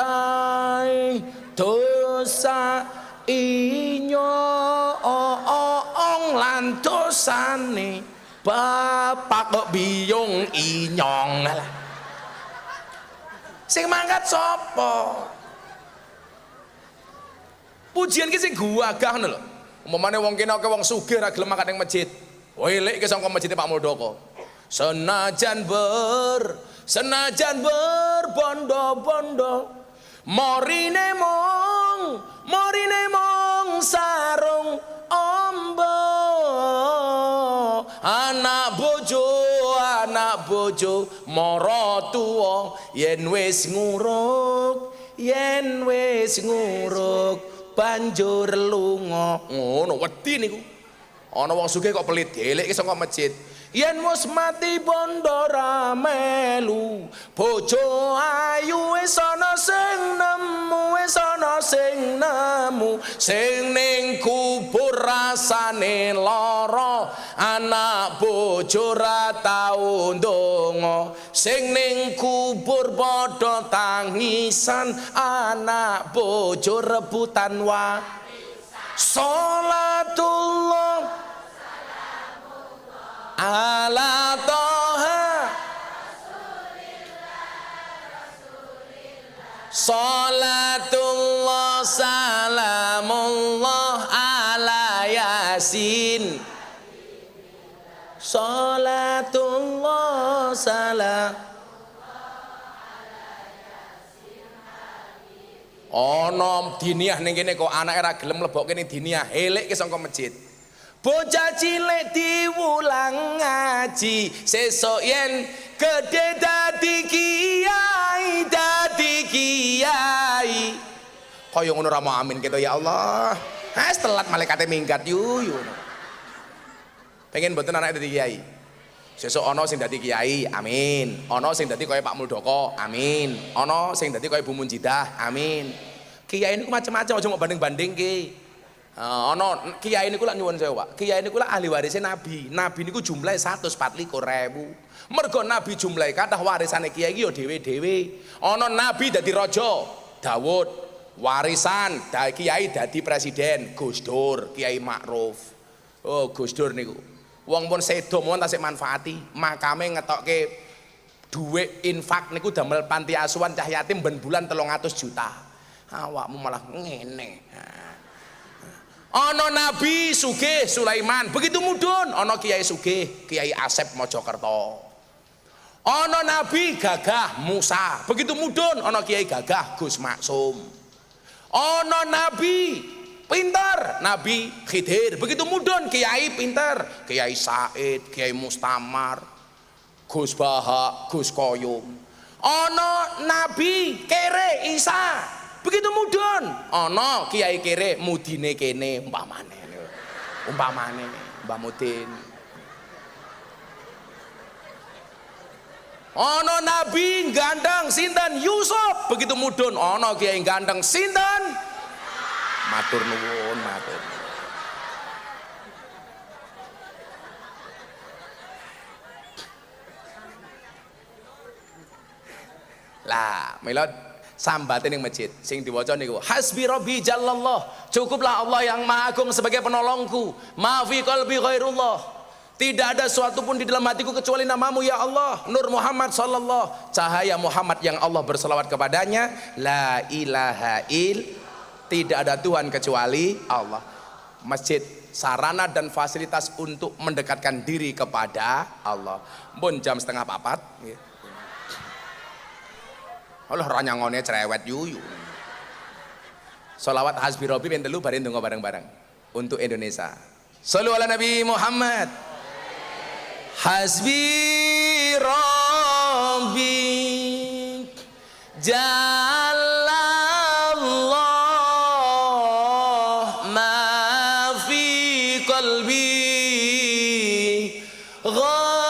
dosa inyong lan dosane bapak kok biyung inyong. Sing mangkat sapa? Pujian ki sing gagah ngono lho. Umpamane wong kene akeh wong sugih ra gelem makan ning masjid. Welek ke sangka masjid Pak Muldoko. Senajan berbondo-bondo morine mong sarung ombo anak bojo mara tuwa yen wis nguruk banjur lunga ngono wedi niku ana wong sugih kok pelit dheleke saka masjid yen wis mati bondo ra melu bojo ayu wis ana sing nemu sing ning kubur rasane lara anak bojo ra tau ndonga sing ning kubur padha tangisan anak bojo rebutan Salatullah ala toha salatullah salamullah ala yasin salatullah salam ana diniah ning kene kok anake ra gelem mlebokke ning diniah elek ke sangka masjid bocah cilik diwulang ngaji sesuk yen gedhe dadi kiai kaya ngono ra mau amin gitu ya Allah has telat malaikate minggat yu pengen mboten anak dadi kiai sesuk ana sing dadi kiai amin ana sing dadi kaya Pak Muldoko amin ana sing dadi kaya Bu Munjidah amin kiai niku macam-macam aja mau banding-bandingke ana kiai niku lak nyuwun sewu Pak kiai niku lak ahli warise nabi niku jumlahe 124.000 mergo nabi jumlahe kathah warisane kiai iki ya dhewe-dhewe ana nabi dadi raja Daud warisan kiai dadi presiden Gus Dur Kiai Ma'ruf oh Gus Dur niku wong pun sedo mawon tasik manfaati makame ngetokke dhuwit infak niku damel panti asuhan cah yatim ben bulan 300 juta awakmu malah ngene ana nabi sugih Sulaiman begitu mudhun ana kiai sugih Kiai Asep Mojokerto ana nabi gagah Musa begitu mudhun ana kiai gagah Gus Maksum ana nabi pinter Nabi Khidir begitu mudhun kiai pinter Kiai Said Kiai Mustamar Gus Baha Gus Koyum ana nabi kere Isa begitu mudhun ana kiai kere mudine kene umpamane Mbah Mudin ana nabi gandeng sinten Yusuf begitu mudhun ana kiai gandeng sinten matur nuwun lah melot sambate ning masjid sing diwaca niku hasbi rabbi jallallah cukuplah Allah yang maha agung sebagai penolongku ma fi qalbi ghairullah tidak ada sesuatu pun di dalam hatiku kecuali namamu ya Allah Nur Muhammad sallallahu cahaya Muhammad yang Allah berselawat kepadanya la ilaha tidak ada Tuhan kecuali Allah masjid sarana dan fasilitas untuk mendekatkan diri kepada Allah pun jam 3:30 Allah ranyangone cerewet yuyu sholawat hasbi rabbi ben telu bare ndonga bareng-bareng untuk Indonesia shollu ala Nabi Muhammad hasbi rabbi jallallah ma fi qalbi ghairullah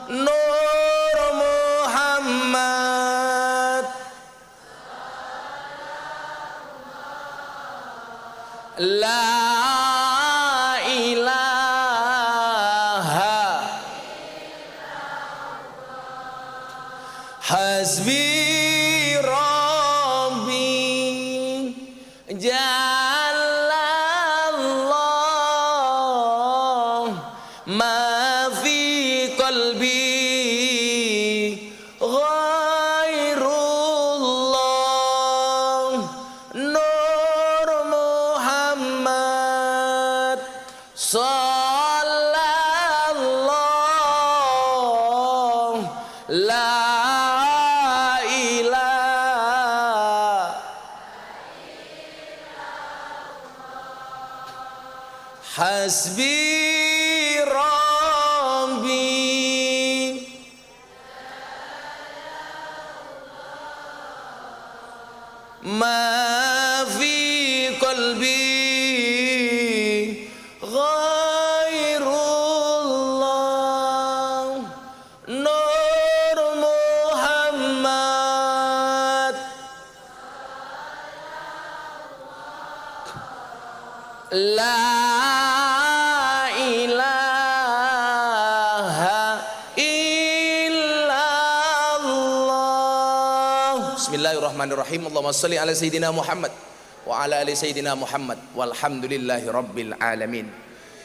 Nur Muhammad la ilaha hasbi rabbi jallallah ma fi qalbi ghairullah Sallallahu la ilaha hasbi rabbi ma fi qalbi ghairullah Nur Muhammad la ilaha illallah. Bismillahirrahmanirrahim. Allahumma shalli ala sayyidina Muhammad wa ala ali sayyidina Muhammad walhamdulillahi rabbil alamin.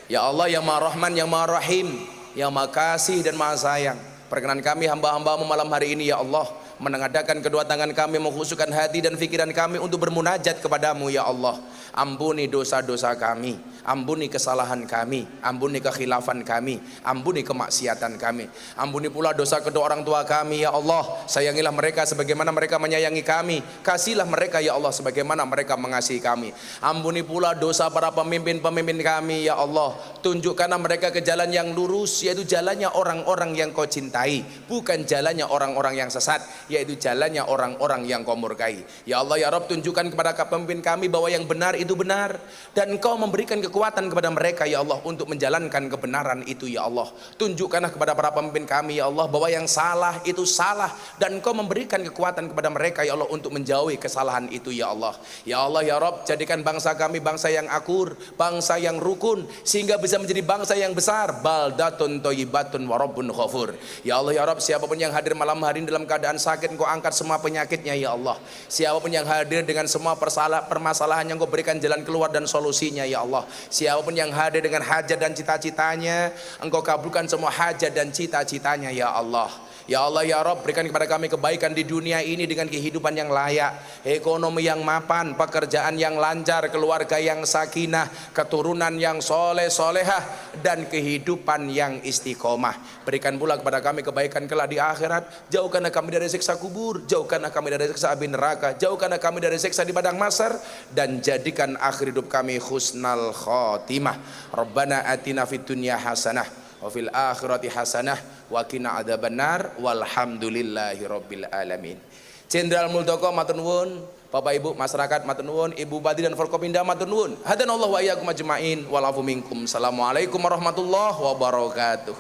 Ya Allah yang Maha Rahman, yang Maha Rahim, yang Maha Kasih dan Maha Sayang, perkenan kami hamba-hambamu malam hari ini ya Allah, menengadakan kedua tangan kami, mengkhusyukkan hati dan pikiran kami untuk bermunajat kepadamu ya Allah. Ampuni dosa-dosa kami, ampuni kesalahan kami, ampuni kekhilafan kami, ampuni kemaksiatan kami, ampuni pula dosa kedua orang tua kami ya Allah. Sayangilah mereka sebagaimana mereka menyayangi kami, kasihlah mereka ya Allah sebagaimana mereka mengasihi kami. Ampuni pula dosa para pemimpin-pemimpin kami ya Allah. Tunjukkanlah mereka ke jalan yang lurus, yaitu jalannya orang-orang yang kau cintai, bukan jalannya orang-orang yang sesat, yaitu jalannya orang-orang yang kau murkai. Ya Allah ya Rabb, tunjukkan kepada pemimpin kami bahwa yang benar itu benar, dan Engkau memberikan kekuatan kepada mereka ya Allah untuk menjalankan kebenaran itu ya Allah. Tunjukkanlah kepada para pemimpin kami ya Allah bahwa yang salah itu salah, dan Engkau memberikan kekuatan kepada mereka ya Allah untuk menjauhi kesalahan itu ya Allah. Ya Allah ya Rabb, jadikan bangsa kami bangsa yang akur, bangsa yang rukun, sehingga bisa menjadi bangsa yang besar. Baldatun thayyibatun wa rabbun ghafur. Ya Allah ya Rabb, siapapun yang hadir malam hari ini dalam keadaan sakit, Engkau angkat semua penyakitnya ya Allah. Siapapun yang hadir dengan semua permasalahan yang Engkau berikan jalan keluar dan solusinya ya Allah. Siapapun yang hadir dengan hajat dan cita-citanya, Engkau kabulkan semua hajat dan cita-citanya ya Allah. Ya Allah ya Rabb, berikan kepada kami kebaikan di dunia ini dengan kehidupan yang layak, ekonomi yang mapan, pekerjaan yang lancar, keluarga yang sakinah, keturunan yang soleh solehah, dan kehidupan yang istiqomah. Berikan pula kepada kami kebaikan kelak di akhirat. Jauhkanlah kami dari siksa kubur, jauhkanlah kami dari siksa api neraka, jauhkanlah kami dari siksa di padang mahsyar, dan jadikan akhir hidup kami husnal khotimah. Rabbana atina fid dunya hasanah wa fil akhirati hasanah wa qina adzabannar walhamdulillahi rabbil alamin. Jenderal Muldoko matur nuwun, Bapak Ibu masyarakat matur nuwun, Ibu Bupati dan Forkopimda matur nuwun. Hadanallahu wa iyyakum ajmain walafu minkum. Assalamualaikum warahmatullahi wabarakatuh.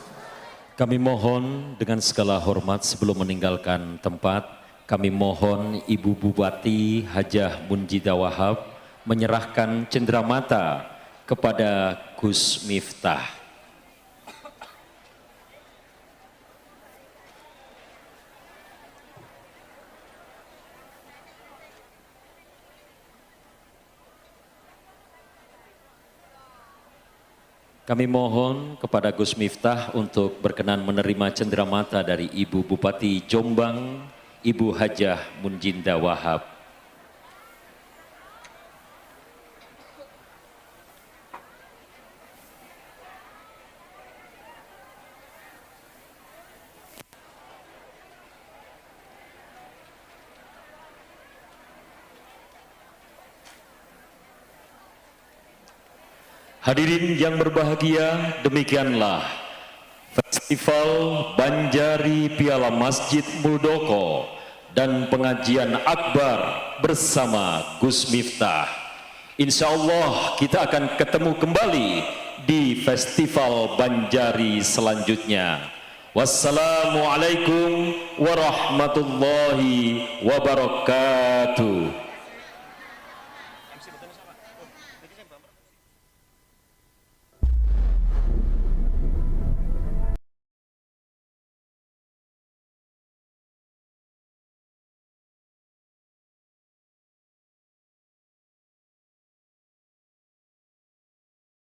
Kami mohon dengan segala hormat sebelum meninggalkan tempat, kami mohon Ibu Bupati Hajah Munjidah Wahab menyerahkan cenderamata kepada Gus Miftah. Kami mohon kepada Gus Miftah untuk berkenan menerima cenderamata dari Ibu Bupati Jombang, Ibu Hajah Munjidah Wahab. Hadirin yang berbahagia, demikianlah Festival Banjari Piala Masjid Muldoko dan pengajian akbar bersama Gus Miftah. Insya Allah kita akan ketemu kembali di Festival Banjari selanjutnya. Wassalamualaikum warahmatullahi wabarakatuh.